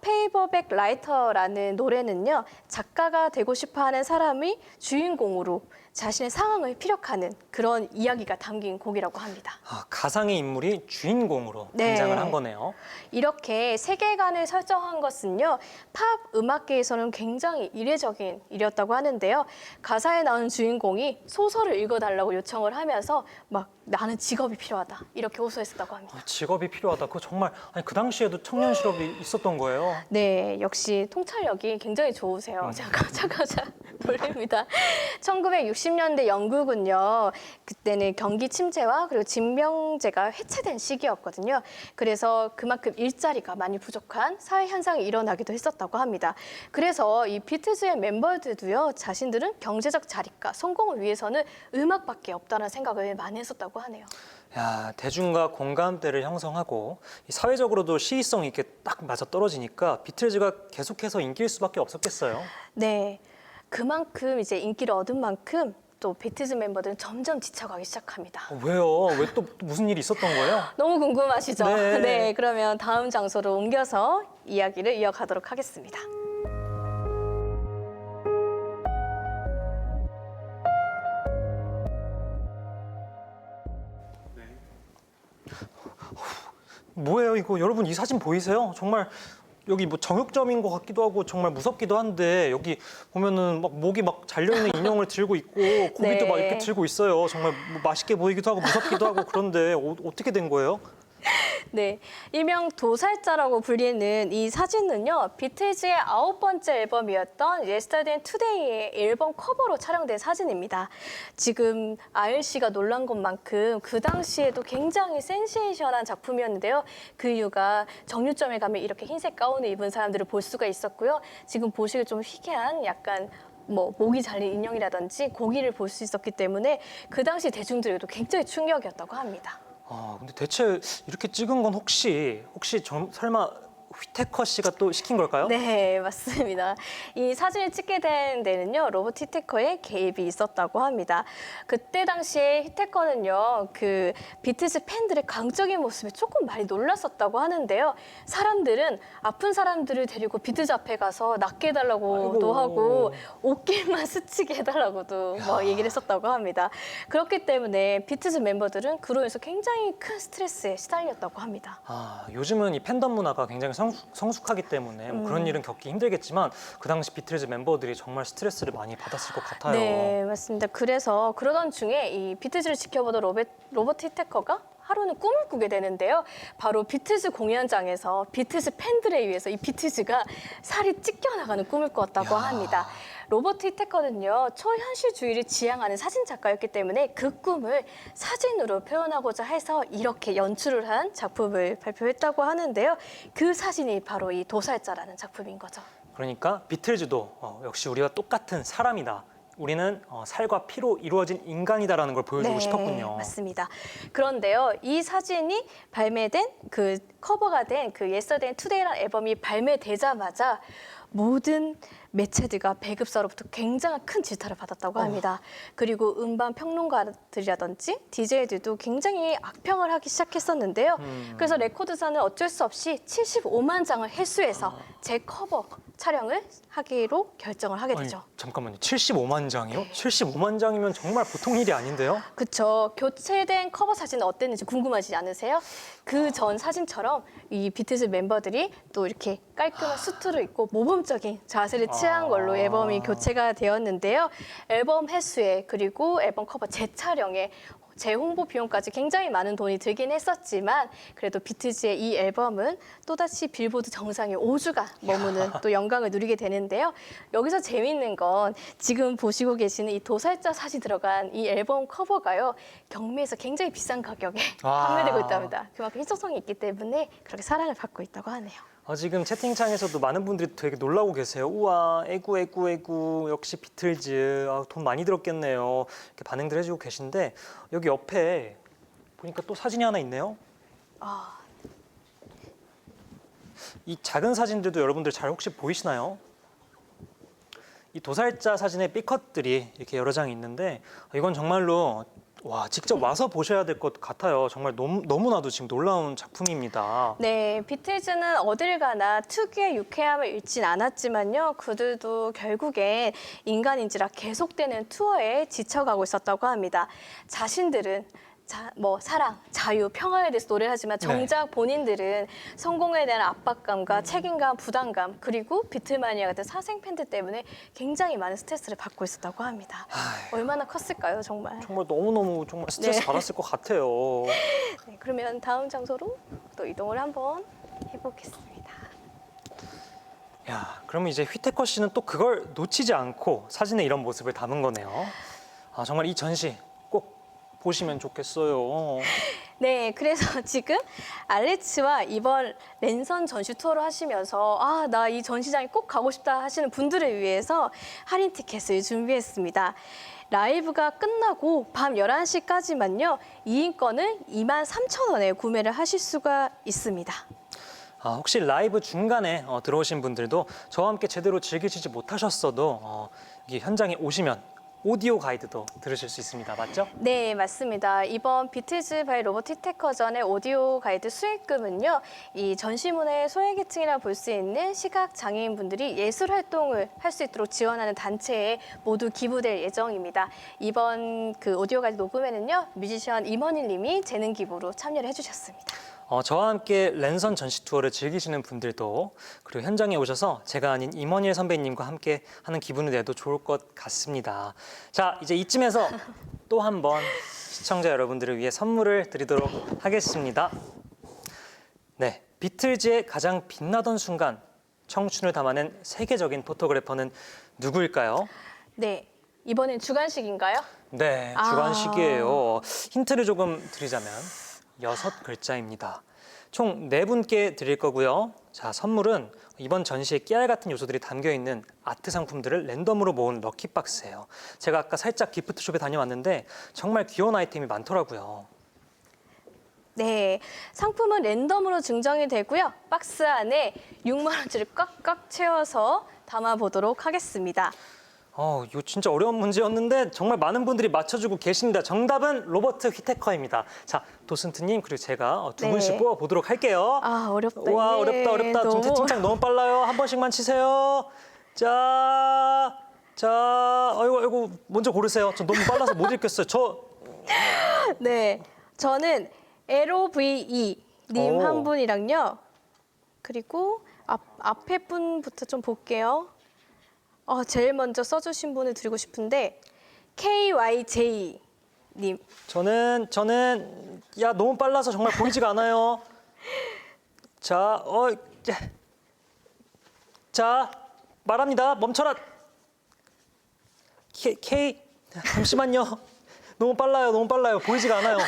페이버백 라이터라는 노래는요, 작가가 되고 싶어하는 사람이 주인공으로 자신의 상황을 피력하는 그런 이야기가 담긴 곡이라고 합니다. 가상의 인물이 주인공으로 네. 등장을 한 거네요. 이렇게 세계관을 설정한 것은요, 팝 음악계에서는 굉장히 이례적인 일이었다고 하는데요. 가사에 나오는 주인공이 소설을 읽어달라고 요청을 하면서 막 나는 직업이 필요하다 이렇게 호소했었다고 합니다. 직업이 필요하다. 그거 정말 아니 그 당시에도 청년 실업이 있었던 거예요. 네, 역시 통찰력이 굉장히 좋으세요. 잠깐 돌립니다. 1960년대 영국은요, 그때는 경기 침체와 그리고 징병제가 해체된 시기였거든요. 그래서 그만큼 일자리가 많이 부족한 사회 현상이 일어나기도 했었다고 합니다. 그래서 이 비틀즈의 멤버들도요, 자신들은 경제적 자립과 성공을 위해서는 음악밖에 없다는 생각을 많이 했었다고 하네요. 야, 대중과 공감대를 형성하고 이 사회적으로도 시의성 있게 딱 맞아 떨어지니까 비틀즈가 계속해서 인기일 수밖에 없었겠어요. 네, 그만큼 이제 인기를 얻은 만큼 또 비틀즈 멤버들은 점점 지쳐가기 시작합니다. 왜요? 왜 또 무슨 일이 있었던 거예요? 너무 궁금하시죠? 네. 네, 그러면 다음 장소로 옮겨서 이야기를 이어가도록 하겠습니다. 뭐예요 이거? 여러분 이 사진 보이세요? 정말 여기 뭐 정육점인 것 같기도 하고 정말 무섭기도 한데 여기 보면은 막 목이 막 잘려있는 인형을 들고 있고 고기도 네. 막 이렇게 들고 있어요. 정말 뭐 맛있게 보이기도 하고 무섭기도 하고 그런데 어떻게 된 거예요? 네, 일명 도살자라고 불리는 이 사진은요, 비틀즈의 9번째 앨범이었던 Yesterday and Today의 앨범 커버로 촬영된 사진입니다. 지금 아일 씨가 놀란 것만큼 그 당시에도 굉장히 센세이션한 작품이었는데요. 그 이유가 정육점에 가면 이렇게 흰색 가운을 입은 사람들을 볼 수가 있었고요. 지금 보시기 좀 희귀한 약간 뭐 목이 잘린 인형이라든지 고기를 볼 수 있었기 때문에 그 당시 대중들에게도 굉장히 충격이었다고 합니다. 근데 대체 이렇게 찍은 건 혹시 설마 휘테커 씨가 또 시킨 걸까요? 네, 맞습니다. 이 사진을 찍게 된 데는요, 로버트 히테커의 개입이 있었다고 합니다. 그때 당시에 히테커는요, 그 비틀즈 팬들의 강적인 모습에 조금 많이 놀랐었다고 하는데요. 사람들은 아픈 사람들을 데리고 비틀즈 앞에 가서 낫게 해달라고도 아이고. 하고 옷길만 스치게 해달라고도 막 얘기를 했었다고 합니다. 그렇기 때문에 비틀즈 멤버들은 그로 인해서 굉장히 큰 스트레스에 시달렸다고 합니다. 요즘은 이 팬덤 문화가 굉장히 성숙하기 때문에 뭐 그런 일은 겪기 힘들겠지만 그 당시 비틀즈 멤버들이 정말 스트레스를 많이 받았을 것 같아요. 네, 맞습니다. 그래서 그러던 중에 이 비틀즈를 지켜보던 로버트 히테커가 하루는 꿈을 꾸게 되는데요. 바로 비틀즈 공연장에서 비틀즈 팬들에 의해서 이 비틀즈가 살이 찢겨나가는 꿈을 꿨다고 야. 합니다. 로버트 히테커는요, 초현실주의를 지향하는 사진 작가였기 때문에 그 꿈을 사진으로 표현하고자 해서 이렇게 연출을 한 작품을 발표했다고 하는데요. 그 사진이 바로 이 도살자라는 작품인 거죠. 그러니까 비틀즈도 역시 우리와 똑같은 사람이다. 우리는 살과 피로 이루어진 인간이다라는 걸 보여주고 싶었군요. 맞습니다. 그런데요, 이 사진이 발매된 그 커버가 된 그 Yesterday Today라는 앨범이 발매되자마자 모든 매체들과 배급사로부터 굉장한 큰 질타를 받았다고 합니다. 그리고 음반 평론가들이라든지 DJ들도 굉장히 악평을 하기 시작했었는데요. 그래서 레코드사는 어쩔 수 없이 75만 장을 회수해서 재커버 촬영을 하기로 결정을 하게 되죠. 아니, 잠깐만요. 75만 장이요? 75만 장이면 정말 보통 일이 아닌데요? 그쵸. 교체된 커버 사진은 어땠는지 궁금하지 않으세요? 그 전 사진처럼 이 비틀즈 멤버들이 또 이렇게 깔끔한 수트를 입고 모범적인 자세를 취한 걸로 앨범이 교체가 되었는데요. 앨범 회수에 그리고 앨범 커버 재촬영에 재홍보 비용까지 굉장히 많은 돈이 들긴 했었지만 그래도 비틀즈의 이 앨범은 또다시 빌보드 정상에 5주간 머무는 또 영광을 누리게 되는데요. 여기서 재미있는 건 지금 보시고 계시는 이 도살자 사진 들어간 이 앨범 커버가요. 경매에서 굉장히 비싼 가격에 와. 판매되고 있답니다. 그만큼 희소성이 있기 때문에 그렇게 사랑을 받고 있다고 하네요. 지금 채팅창에서도 많은 분들이 되게 놀라고 계세요. 우와, 에구 역시 비틀즈. 돈 많이 들었겠네요. 이렇게 반응들 해주고 계신데 여기 옆에 보니까 또 사진이 하나 있네요. 아, 이 작은 사진들도 여러분들 잘 혹시 보이시나요? 이 도살자 사진의 B컷들이 이렇게 여러 장 있는데 이건 정말로 직접 와서 보셔야 될 것 같아요. 정말 너무나도 지금 놀라운 작품입니다. 네, 비틀즈는 어딜 가나 특유의 유쾌함을 잃진 않았지만요. 그들도 결국엔 인간인지라 계속되는 투어에 지쳐가고 있었다고 합니다. 자신들은 사랑, 자유, 평화에 대해서 노래를 하지만 정작 본인들은 성공에 대한 압박감과 책임감, 부담감 그리고 비틀마니아 같은 사생 팬들 때문에 굉장히 많은 스트레스를 받고 있었다고 합니다. 얼마나 컸을까요, 정말? 정말 너무너무 정말 스트레스 네. 받았을 것 같아요. 네, 그러면 다음 장소로 또 이동을 한번 해보겠습니다. 야, 그러면 이제 휘태커 씨는 또 그걸 놓치지 않고 사진에 이런 모습을 담은 거네요. 정말 이 전시 꼭 보시면 좋겠어요. 네, 그래서 지금 알레츠와 이번 랜선 전시 투어를 하시면서 나 이 전시장에 꼭 가고 싶다 하시는 분들을 위해서 할인 티켓을 준비했습니다. 라이브가 끝나고 밤 11시까지만요. 2인권을 23,000원에 구매를 하실 수가 있습니다. 혹시 라이브 중간에 들어오신 분들도 저와 함께 제대로 즐기시지 못하셨어도 여기 현장에 오시면 오디오 가이드도 들으실 수 있습니다. 맞죠? 네, 맞습니다. 이번 비틀즈 바이 로버트 히테커전의 오디오 가이드 수익금은요. 이 전시문의 소외계층이라 볼 수 있는 시각장애인분들이 예술 활동을 할 수 있도록 지원하는 단체에 모두 기부될 예정입니다. 이번 그 오디오 가이드 녹음에는요. 뮤지션 임원일 님이 재능 기부로 참여를 해주셨습니다. 저와 함께 랜선 전시 투어를 즐기시는 분들도 그리고 현장에 오셔서 제가 아닌 임원일 선배님과 함께 하는 기분을 내도 좋을 것 같습니다. 자, 이제 이쯤에서 또 한 번 시청자 여러분들을 위해 선물을 드리도록 하겠습니다. 네, 비틀즈의 가장 빛나던 순간, 청춘을 담아낸 세계적인 포토그래퍼는 누구일까요? 네, 이번엔 주간식인가요? 네, 주관식이에요. 힌트를 조금 드리자면 6글자입니다. 총 4분께 드릴 거고요. 자, 선물은 이번 전시에 깨알 같은 요소들이 담겨 있는 아트 상품들을 랜덤으로 모은 럭키박스예요. 제가 아까 살짝 기프트숍에 다녀왔는데 정말 귀여운 아이템이 많더라고요. 네, 상품은 랜덤으로 증정이 되고요. 박스 안에 6만 원짜리 꽉꽉 채워서 담아보도록 하겠습니다. 이거 진짜 어려운 문제였는데 정말 많은 분들이 맞춰주고 계십니다. 정답은 로버트 휘테커입니다. 자, 도슨트님 그리고 제가 두 네. 분씩 뽑아보도록 할게요. 어렵다. 와, 이게. 어렵다. 지금 너무... 채팅창 너무 빨라요. 한 번씩만 치세요. 자, 아이고, 먼저 고르세요. 저 너무 빨라서 못 읽겠어요. 네, 저는 LOVE 님 오. 한 분이랑요. 그리고 앞에 분부터 좀 볼게요. 제일 먼저 써주신 분을 드리고 싶은데 KYJ 저는 야 너무 빨라서 정말 보이지가 않아요. 자, 자 말합니다. 멈춰라. K 잠시만요. 너무 빨라요. 보이지가 않아요.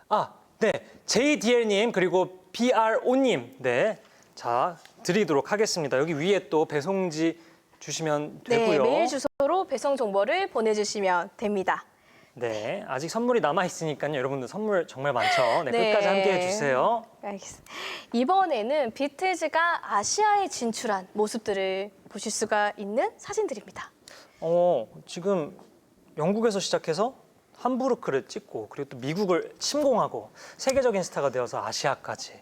아, 네. JDL님 그리고 BRO님 네. 자 드리도록 하겠습니다. 여기 위에 또 배송지 주시면 되고요. 네, 메일 주소로 배송 정보를 보내주시면 됩니다. 네, 아직 선물이 남아 있으니까요. 여러분들 선물 정말 많죠. 네, 네. 끝까지 함께 해주세요. 알겠습니다. 이번에는 비틀즈가 아시아에 진출한 모습들을 보실 수가 있는 사진들입니다. 지금 영국에서 시작해서 함부르크를 찍고 그리고 또 미국을 침공하고 세계적인 스타가 되어서 아시아까지.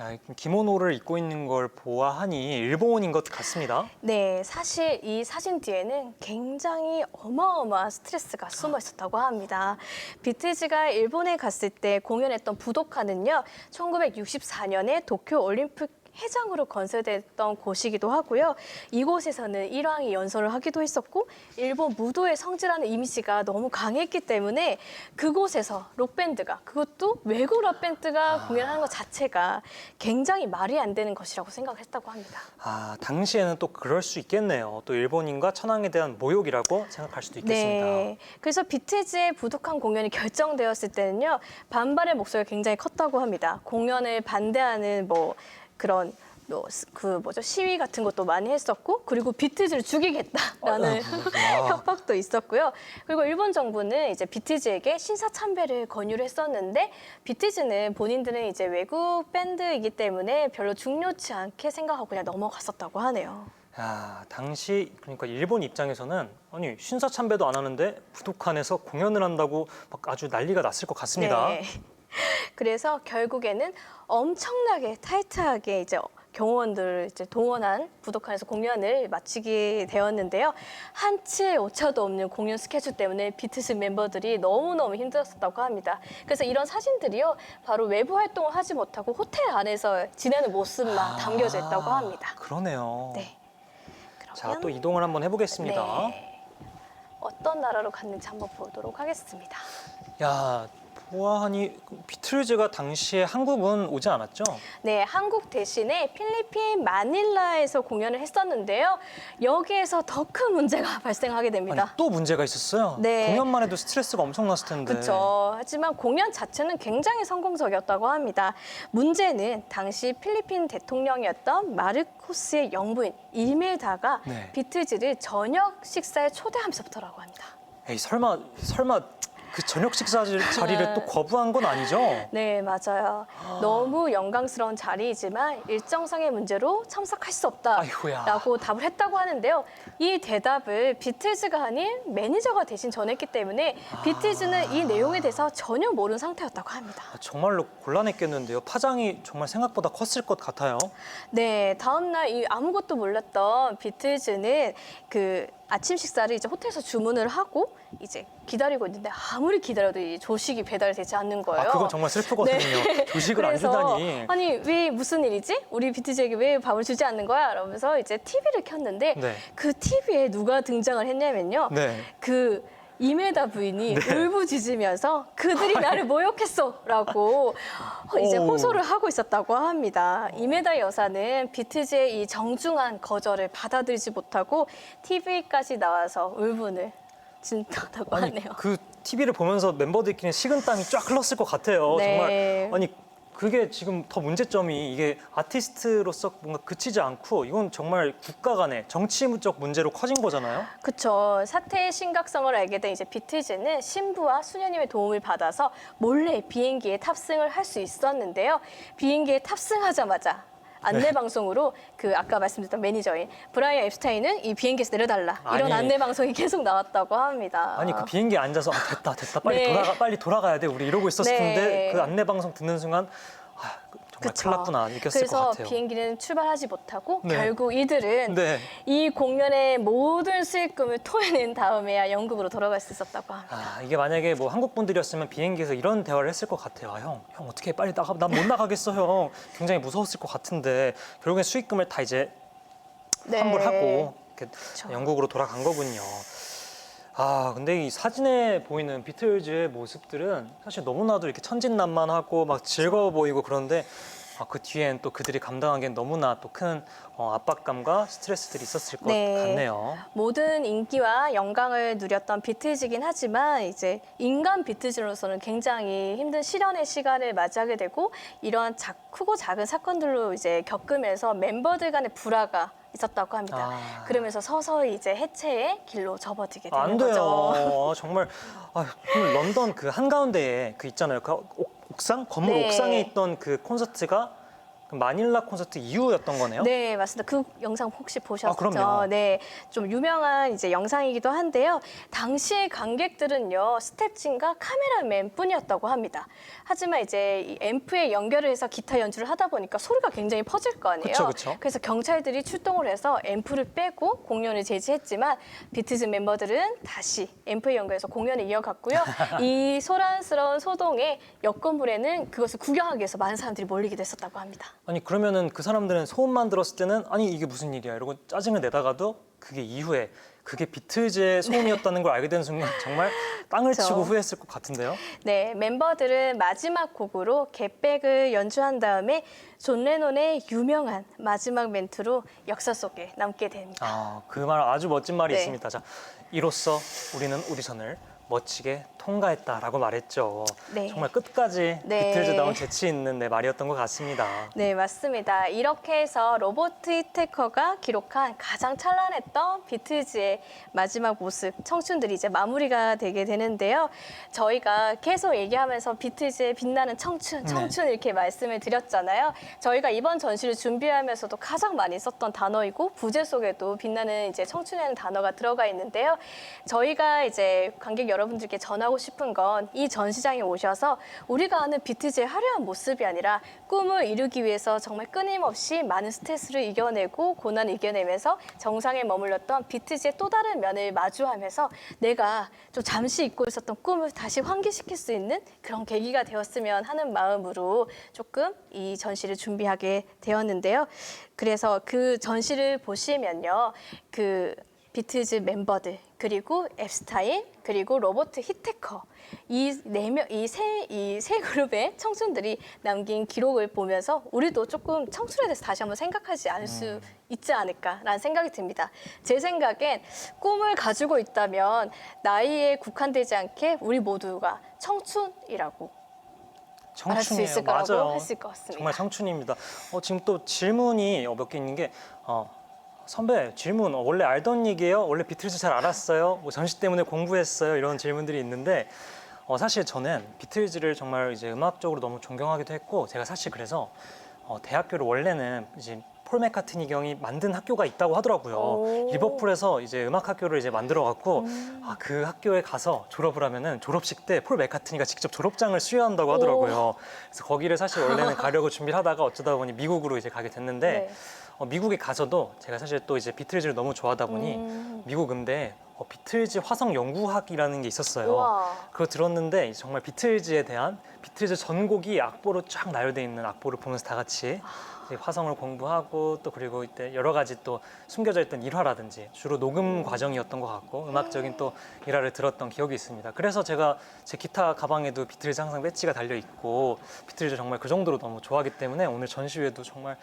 야, 기모노를 입고 있는 걸 보아하니 일본인 것 같습니다. 네, 사실 이 사진 뒤에는 굉장히 어마어마한 스트레스가 숨어 있었다고 합니다. 비틀즈가 일본에 갔을 때 공연했던 부도카는요, 1964년에 도쿄 올림픽 회장으로 건설됐던 곳이기도 하고요. 이곳에서는 일왕이 연설을 하기도 했었고 일본 무도의 성지라는 이미지가 너무 강했기 때문에 그곳에서 록밴드가 그것도 외국 록밴드가 공연하는 것 자체가 굉장히 말이 안 되는 것이라고 생각했다고 합니다. 아, 당시에는 또 그럴 수 있겠네요. 또 일본인과 천황에 대한 모욕이라고 생각할 수도 있겠습니다. 네, 그래서 비틀즈의 부도칸 공연이 결정되었을 때는요. 반발의 목소리가 굉장히 컸다고 합니다. 공연을 반대하는 그런 시위 같은 것도 많이 했었고 그리고 비틀즈를 죽이겠다라는 협박도 있었고요. 그리고 일본 정부는 이제 비틀즈에게 신사참배를 권유를 했었는데 비틀즈는 본인들은 이제 외국 밴드이기 때문에 별로 중요치 않게 생각하고 그냥 넘어갔었다고 하네요. 야, 당시 그러니까 일본 입장에서는 아니 신사참배도 안 하는데 부도칸에서 공연을 한다고 막 아주 난리가 났을 것 같습니다. 네. 그래서 결국에는 엄청나게 타이트하게 이제 경호원들을 이제 동원한 부도칸에서 공연을 마치게 되었는데요. 한치의 오차도 없는 공연 스케줄 때문에 비틀즈 멤버들이 너무너무 힘들었다고 합니다. 그래서 이런 사진들이요. 바로 외부 활동을 하지 못하고 호텔 안에서 지내는 모습만 담겨져 있다고 합니다. 그러네요. 네. 자, 또 이동을 한번 해보겠습니다. 네. 어떤 나라로 갔는지 한번 보도록 하겠습니다. 야, 보아하니 비틀즈가 당시에 한국은 오지 않았죠? 네, 한국 대신에 필리핀 마닐라에서 공연을 했었는데요. 여기에서 더 큰 문제가 발생하게 아니, 됩니다. 또 문제가 있었어요? 네. 공연만 해도 스트레스가 엄청났을 텐데. 그렇죠. 하지만 공연 자체는 굉장히 성공적이었다고 합니다. 문제는 당시 필리핀 대통령이었던 마르코스의 영부인 이메다가 네. 비틀즈를 저녁 식사에 초대하면서부터라고 합니다. 에이, 설마 그 저녁 식사 자리를 또 거부한 건 아니죠? 네, 맞아요. 너무 영광스러운 자리이지만 일정상의 문제로 참석할 수 아이고야. 없다라고 답을 했다고 하는데요. 이 대답을 비틀즈가 아닌 매니저가 대신 전했기 때문에 비틀즈는 이 내용에 대해서 전혀 모르는 상태였다고 합니다. 정말로 곤란했겠는데요. 파장이 정말 생각보다 컸을 것 같아요. 네, 다음날 이 아무것도 몰랐던 비틀즈는 그 아침 식사를 이제 호텔에서 주문을 하고 이제 기다리고 있는데 아무리 기다려도 이 조식이 배달되지 않는 거예요. 그건 정말 슬프거든요. 네. 조식을 안 그래서 주다니. 아니 왜 무슨 일이지? 우리 비틀즈에게 왜 밥을 주지 않는 거야? 이러면서 이제 TV를 켰는데 네. 그 TV에 누가 등장을 했냐면요. 네. 그 이메다 부인이 네. 울부짖으면서 그들이 나를 모욕했어라고 이제 오. 호소를 하고 있었다고 합니다. 이메다 여사는 비틀즈의 이 정중한 거절을 받아들이지 못하고 TV까지 나와서 울분을 진다고 하네요. 그 TV를 보면서 멤버들끼리 식은땀이 쫙 흘렀을 것 같아요. 네. 정말 아니 그게 지금 더 문제점이 이게 아티스트로서 뭔가 그치지 않고 이건 정말 국가 간의 정치적 문제로 커진 거잖아요. 그렇죠. 사태의 심각성을 알게 된 이제 비틀즈는 신부와 수녀님의 도움을 받아서 몰래 비행기에 탑승을 할 수 있었는데요. 비행기에 탑승하자마자 안내 방송으로 그 아까 말씀드렸던 매니저인 브라이언 앱스타인은 이 비행기에서 내려달라 이런 아니. 안내 방송이 계속 나왔다고 합니다. 아니 그 비행기에 앉아서 됐다 네. 빨리 돌아가야 돼 우리 이러고 있었을 네. 텐데 그 안내 방송 듣는 순간 정말 그쵸. 큰일 났구나 느꼈을 것 그래서 같아요. 비행기는 출발하지 못하고 네. 결국 이들은 네. 이 공연의 모든 수익금을 토해낸 다음에야 영국으로 돌아갈 수 있었다고 합니다. 이게 만약에 뭐 한국 분들이었으면 비행기에서 이런 대화를 했을 것 같아요. 형 어떻게 빨리 나가? 난 못 나가겠어, 형. 굉장히 무서웠을 것 같은데 결국엔 수익금을 다 이제 네. 환불하고 이렇게 영국으로 돌아간 거군요. 아, 근데 이 사진에 보이는 비틀즈의 모습들은 사실 너무나도 이렇게 천진난만하고 막 즐거워 보이고 그런데 그 뒤엔 또 그들이 감당하기엔 너무나 또 큰 압박감과 스트레스들이 있었을 것 네. 같네요. 모든 인기와 영광을 누렸던 비틀즈긴 하지만 이제 인간 비틀즈로서는 굉장히 힘든 시련의 시간을 맞이하게 되고 이러한 크고 작은 사건들로 이제 겪으면서 멤버들 간의 불화가 있었다고 합니다. 그러면서 서서히 이제 해체의 길로 접어들게 되는 안 돼요. 거죠. 정말 그럼 런던 그 한가운데에 그 있잖아요. 그 옥상? 건물 네. 옥상에 있던 그 콘서트가 그 마닐라 콘서트 이후였던 거네요? 네, 맞습니다. 그 영상 혹시 보셨죠? 그럼요. 네, 좀 유명한 이제 영상이기도 한데요. 당시의 관객들은요, 스텝진과 카메라맨뿐이었다고 합니다. 하지만 이제 이 앰프에 연결을 해서 기타 연주를 하다 보니까 소리가 굉장히 퍼질 거 아니에요. 그쵸. 그래서 경찰들이 출동을 해서 앰프를 빼고 공연을 제지했지만 비트즈 멤버들은 다시 앰프에 연결해서 공연을 이어갔고요. 이 소란스러운 소동에 옆 건물에는 그것을 구경하기 위해서 많은 사람들이 몰리기도 했었다고 합니다. 아니 그러면은 그 사람들은 소음만 들었을 때는 아니 이게 무슨 일이야 이러고 짜증을 내다가도 그게 이후에 그게 비틀즈의 소음이었다는 걸 알게 된 순간 정말 땅을 그쵸. 치고 후회했을 것 같은데요. 네, 멤버들은 마지막 곡으로 겟백을 연주한 다음에 존 레논의 유명한 마지막 멘트로 역사 속에 남게 됩니다. 그 말 아주 멋진 말이 네. 있습니다. 자, 이로써 우리는 오디션을 멋지게 통과했다라고 말했죠. 네. 정말 끝까지 네. 비틀즈다운 재치 있는 말이었던 것 같습니다. 네, 맞습니다. 이렇게 해서 로버트 히테커가 기록한 가장 찬란했던 비틀즈의 마지막 모습, 청춘들이 이제 마무리가 되게 되는데요. 저희가 계속 얘기하면서 비틀즈의 빛나는 청춘 이렇게 말씀을 드렸잖아요. 저희가 이번 전시를 준비하면서도 가장 많이 썼던 단어이고 부제 속에도 빛나는 이제 청춘이라는 단어가 들어가 있는데요. 저희가 이제 관객 여러분들께 전하고 싶은 건 이 전시장에 오셔서 우리가 아는 비트즈의 화려한 모습이 아니라 꿈을 이루기 위해서 정말 끊임없이 많은 스트레스를 이겨내고 고난을 이겨내면서 정상에 머물렀던 비트즈의 또 다른 면을 마주하면서 내가 좀 잠시 잊고 있었던 꿈을 다시 환기시킬 수 있는 그런 계기가 되었으면 하는 마음으로 조금 이 전시를 준비하게 되었는데요. 그래서 그 전시를 보시면요. 그 비틀즈 멤버들 그리고 앱스타인 그리고 로버트 히테커 이 세 그룹의 청춘들이 남긴 기록을 보면서 우리도 조금 청춘에 대해서 다시 한번 생각하지 않을 수 있지 않을까라는 생각이 듭니다. 제 생각엔 꿈을 가지고 있다면 나이에 국한되지 않게 우리 모두가 청춘이라고 말할 수 있을 거라고 맞아요. 했을 것 같습니다. 정말 청춘입니다. 지금 또 질문이 몇 개 있는 게 선배 질문 원래 알던 얘기예요? 원래 비틀즈 잘 알았어요? 뭐 전시 때문에 공부했어요? 이런 질문들이 있는데 사실 저는 비틀즈를 정말 이제 음악적으로 너무 존경하기도 했고 제가 사실 그래서 대학교를 원래는 이제 폴 맥카트니 경이 만든 학교가 있다고 하더라고요. 오. 리버풀에서 이제 음악 학교를 이제 만들어 갖고 그 학교에 가서 졸업을 하면은 졸업식 때 폴 맥카트니가 직접 졸업장을 수여한다고 하더라고요. 그래서 거기를 사실 원래는 가려고 준비를 하다가 어쩌다 보니 미국으로 이제 가게 됐는데 네. 미국에 가서도 제가 사실 또 이제 비틀즈를 너무 좋아하다 보니 미국 음대에 비틀즈 화성 연구학이라는 게 있었어요. 우와. 그거 들었는데 정말 비틀즈에 대한 비틀즈 전곡이 악보로 쫙 나열돼 있는 악보를 보면서 다 같이 이제 화성을 공부하고 또 그리고 이때 여러 가지 또 숨겨져 있던 일화라든지 주로 녹음 과정이었던 것 같고 음악적인 또 일화를 들었던 기억이 있습니다. 그래서 제가 제 기타 가방에도 비틀즈 항상 배지가 달려 있고 비틀즈 정말 그 정도로 너무 좋아하기 때문에 오늘 전시회도 정말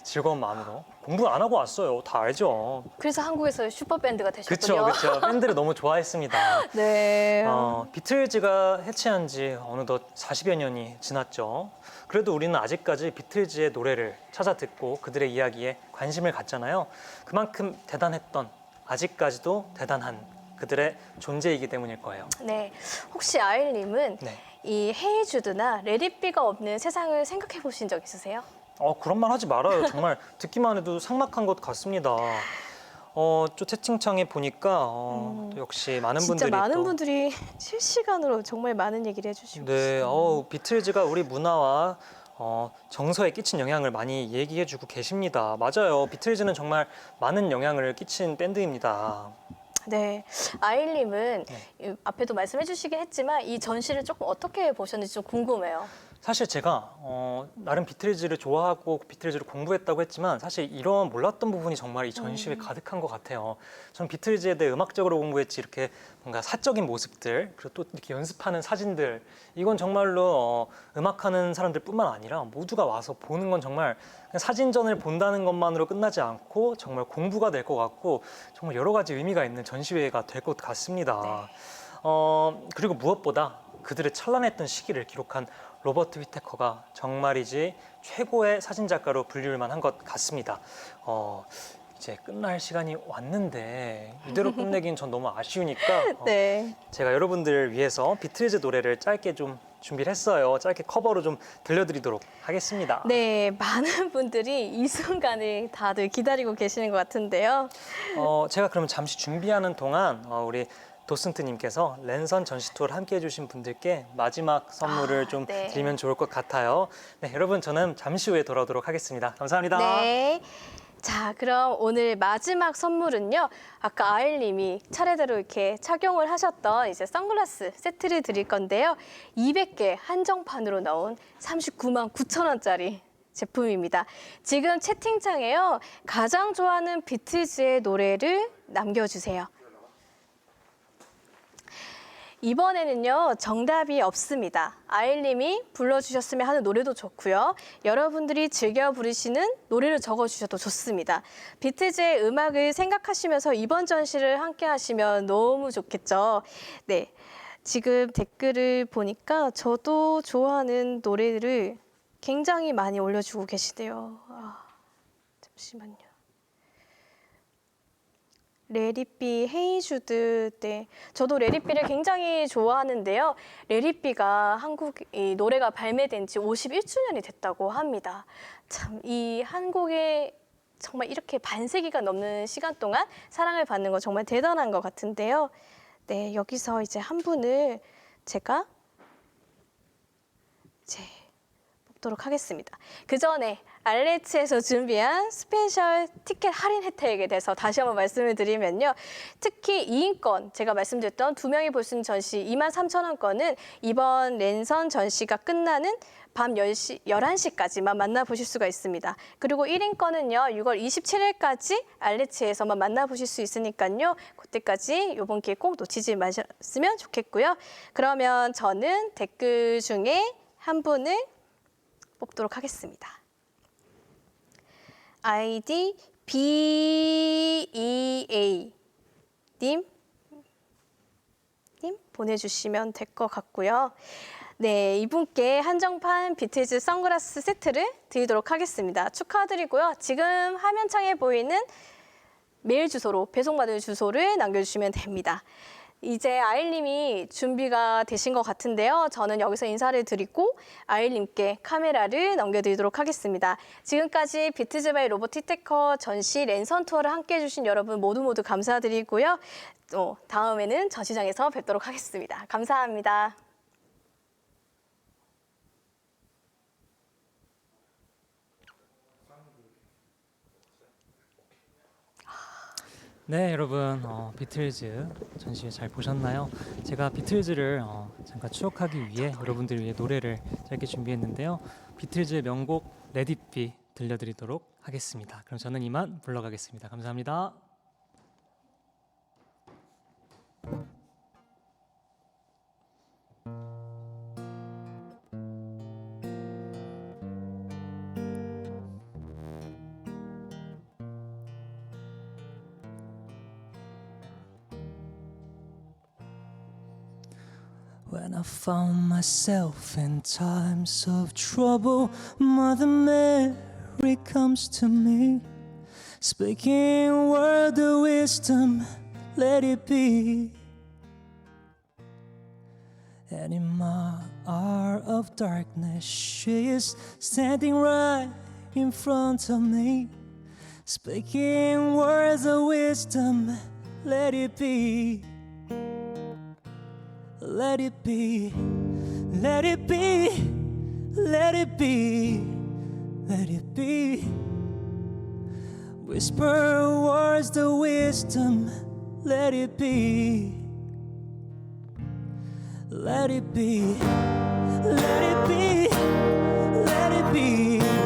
즐거운 마음으로 공부 안 하고 왔어요. 다 알죠. 그래서 한국에서 슈퍼밴드가 되셨군요. 그렇죠. 밴드를 너무 좋아했습니다. 네. 비틀즈가 해체한 지 어느덧 40여 년이 지났죠. 그래도 우리는 아직까지 비틀즈의 노래를 찾아 듣고 그들의 이야기에 관심을 갖잖아요. 그만큼 대단했던, 아직까지도 대단한 그들의 존재이기 때문일 거예요. 네. 혹시 아일님은 네. 이 헤이 주드나 레디비가 없는 세상을 생각해 보신 적 있으세요? 그런 말 하지 말아요. 정말 듣기만 해도 삭막한 것 같습니다. 또 채팅창에 보니까 또 역시 많은 진짜 분들이 많은 또 분들이 실시간으로 정말 많은 얘기를 해주시고 네, 있어요. 비틀즈가 우리 문화와 정서에 끼친 영향을 많이 얘기해주고 계십니다. 맞아요. 비틀즈는 정말 많은 영향을 끼친 밴드입니다. 네, 아일님은 앞에도 말씀해 주시긴 했지만 이 전시를 조금 어떻게 보셨는지 좀 궁금해요. 사실 제가 나름 비틀즈를 좋아하고 비틀즈를 공부했다고 했지만 사실 이런 몰랐던 부분이 정말 이 전시회에 가득한 것 같아요. 전 비틀즈에 대해 음악적으로 공부했지 이렇게 뭔가 사적인 모습들 그리고 또 이렇게 연습하는 사진들 이건 정말로 음악하는 사람들뿐만 아니라 모두가 와서 보는 건 정말 그냥 사진전을 본다는 것만으로 끝나지 않고 정말 공부가 될 것 같고 정말 여러 가지 의미가 있는 전시회가 될 것 같습니다. 그리고 무엇보다 그들의 찬란했던 시기를 기록한 로버트 휘테커가 정말이지 최고의 사진작가로 불릴 만한 것 같습니다. 이제 끝날 시간이 왔는데 이대로 끝내긴 전 너무 아쉬우니까 네. 제가 여러분들을 위해서 비틀즈 노래를 짧게 좀 준비를 했어요. 짧게 커버로 좀 들려드리도록 하겠습니다. 네, 많은 분들이 이 순간을 다들 기다리고 계시는 것 같은데요. 제가 그러면 잠시 준비하는 동안 우리 도슨트님께서 랜선 전시 투어를 함께 해주신 분들께 마지막 선물을 좀 네. 드리면 좋을 것 같아요. 네, 여러분 저는 잠시 후에 돌아오도록 하겠습니다. 감사합니다. 네. 자, 그럼 오늘 마지막 선물은요. 아까 아일님이 차례대로 이렇게 착용을 하셨던 이제 선글라스 세트를 드릴 건데요. 200개 한정판으로 나온 39만 9천 원짜리 제품입니다. 지금 채팅창에요. 가장 좋아하는 비틀즈의 노래를 남겨주세요. 이번에는요, 정답이 없습니다. 아일님이 불러주셨으면 하는 노래도 좋고요. 여러분들이 즐겨 부르시는 노래를 적어주셔도 좋습니다. 비틀즈의 음악을 생각하시면서 이번 전시를 함께 하시면 너무 좋겠죠. 네, 지금 댓글을 보니까 저도 좋아하는 노래를 굉장히 많이 올려주고 계시대요. 잠시만요. 레디비, 헤이주드, 네. 저도 레디비를 굉장히 좋아하는데요. 레디비가 한국 이 노래가 발매된 지 51주년이 됐다고 합니다. 참, 이 한국에 정말 이렇게 반세기가 넘는 시간 동안 사랑을 받는 거 정말 대단한 것 같은데요. 네, 여기서 이제 한 분을 제가 뽑도록 하겠습니다. 그 전에 알레츠에서 준비한 스페셜 티켓 할인 혜택에 대해서 다시 한번 말씀을 드리면요. 특히 2인권, 제가 말씀드렸던 2명이 볼 수 있는 전시 23,000원권은 이번 랜선 전시가 끝나는 밤 11시까지만 만나보실 수가 있습니다. 그리고 1인권은요, 6월 27일까지 알레츠에서만 만나보실 수 있으니까요. 그때까지 이번 기회 꼭 놓치지 마셨으면 좋겠고요. 그러면 저는 댓글 중에 한 분을 뽑도록 하겠습니다. 아이디 BEA 님 보내주시면 될 것 같고요. 네, 이분께 한정판 비틀즈 선글라스 세트를 드리도록 하겠습니다. 축하드리고요. 지금 화면창에 보이는 메일 주소로 배송받을 주소를 남겨주시면 됩니다. 이제 아일님이 준비가 되신 것 같은데요. 저는 여기서 인사를 드리고 아일님께 카메라를 넘겨드리도록 하겠습니다. 지금까지 비틀즈 바이 로버트 휘테커 전시 랜선 투어를 함께해 주신 여러분 모두 감사드리고요. 또 다음에는 전시장에서 뵙도록 하겠습니다. 감사합니다. 네, 여러분 비틀즈 전시회 잘 보셨나요? 제가 비틀즈를 잠깐 추억하기 위해 여러분들을 위해 노래를 짧게 준비했는데요. 비틀즈의 명곡 Let It Be 들려드리도록 하겠습니다. 그럼 저는 이만 불러가겠습니다. 감사합니다. When I found myself in times of trouble, Mother Mary comes to me, speaking word of wisdom, let it be. And in my hour of darkness, she is standing right in front of me, speaking words of wisdom, let it be. Let it be, let it be, let it be, let it be. Whisper words of wisdom, let it be. Let it be, let it be, let it be.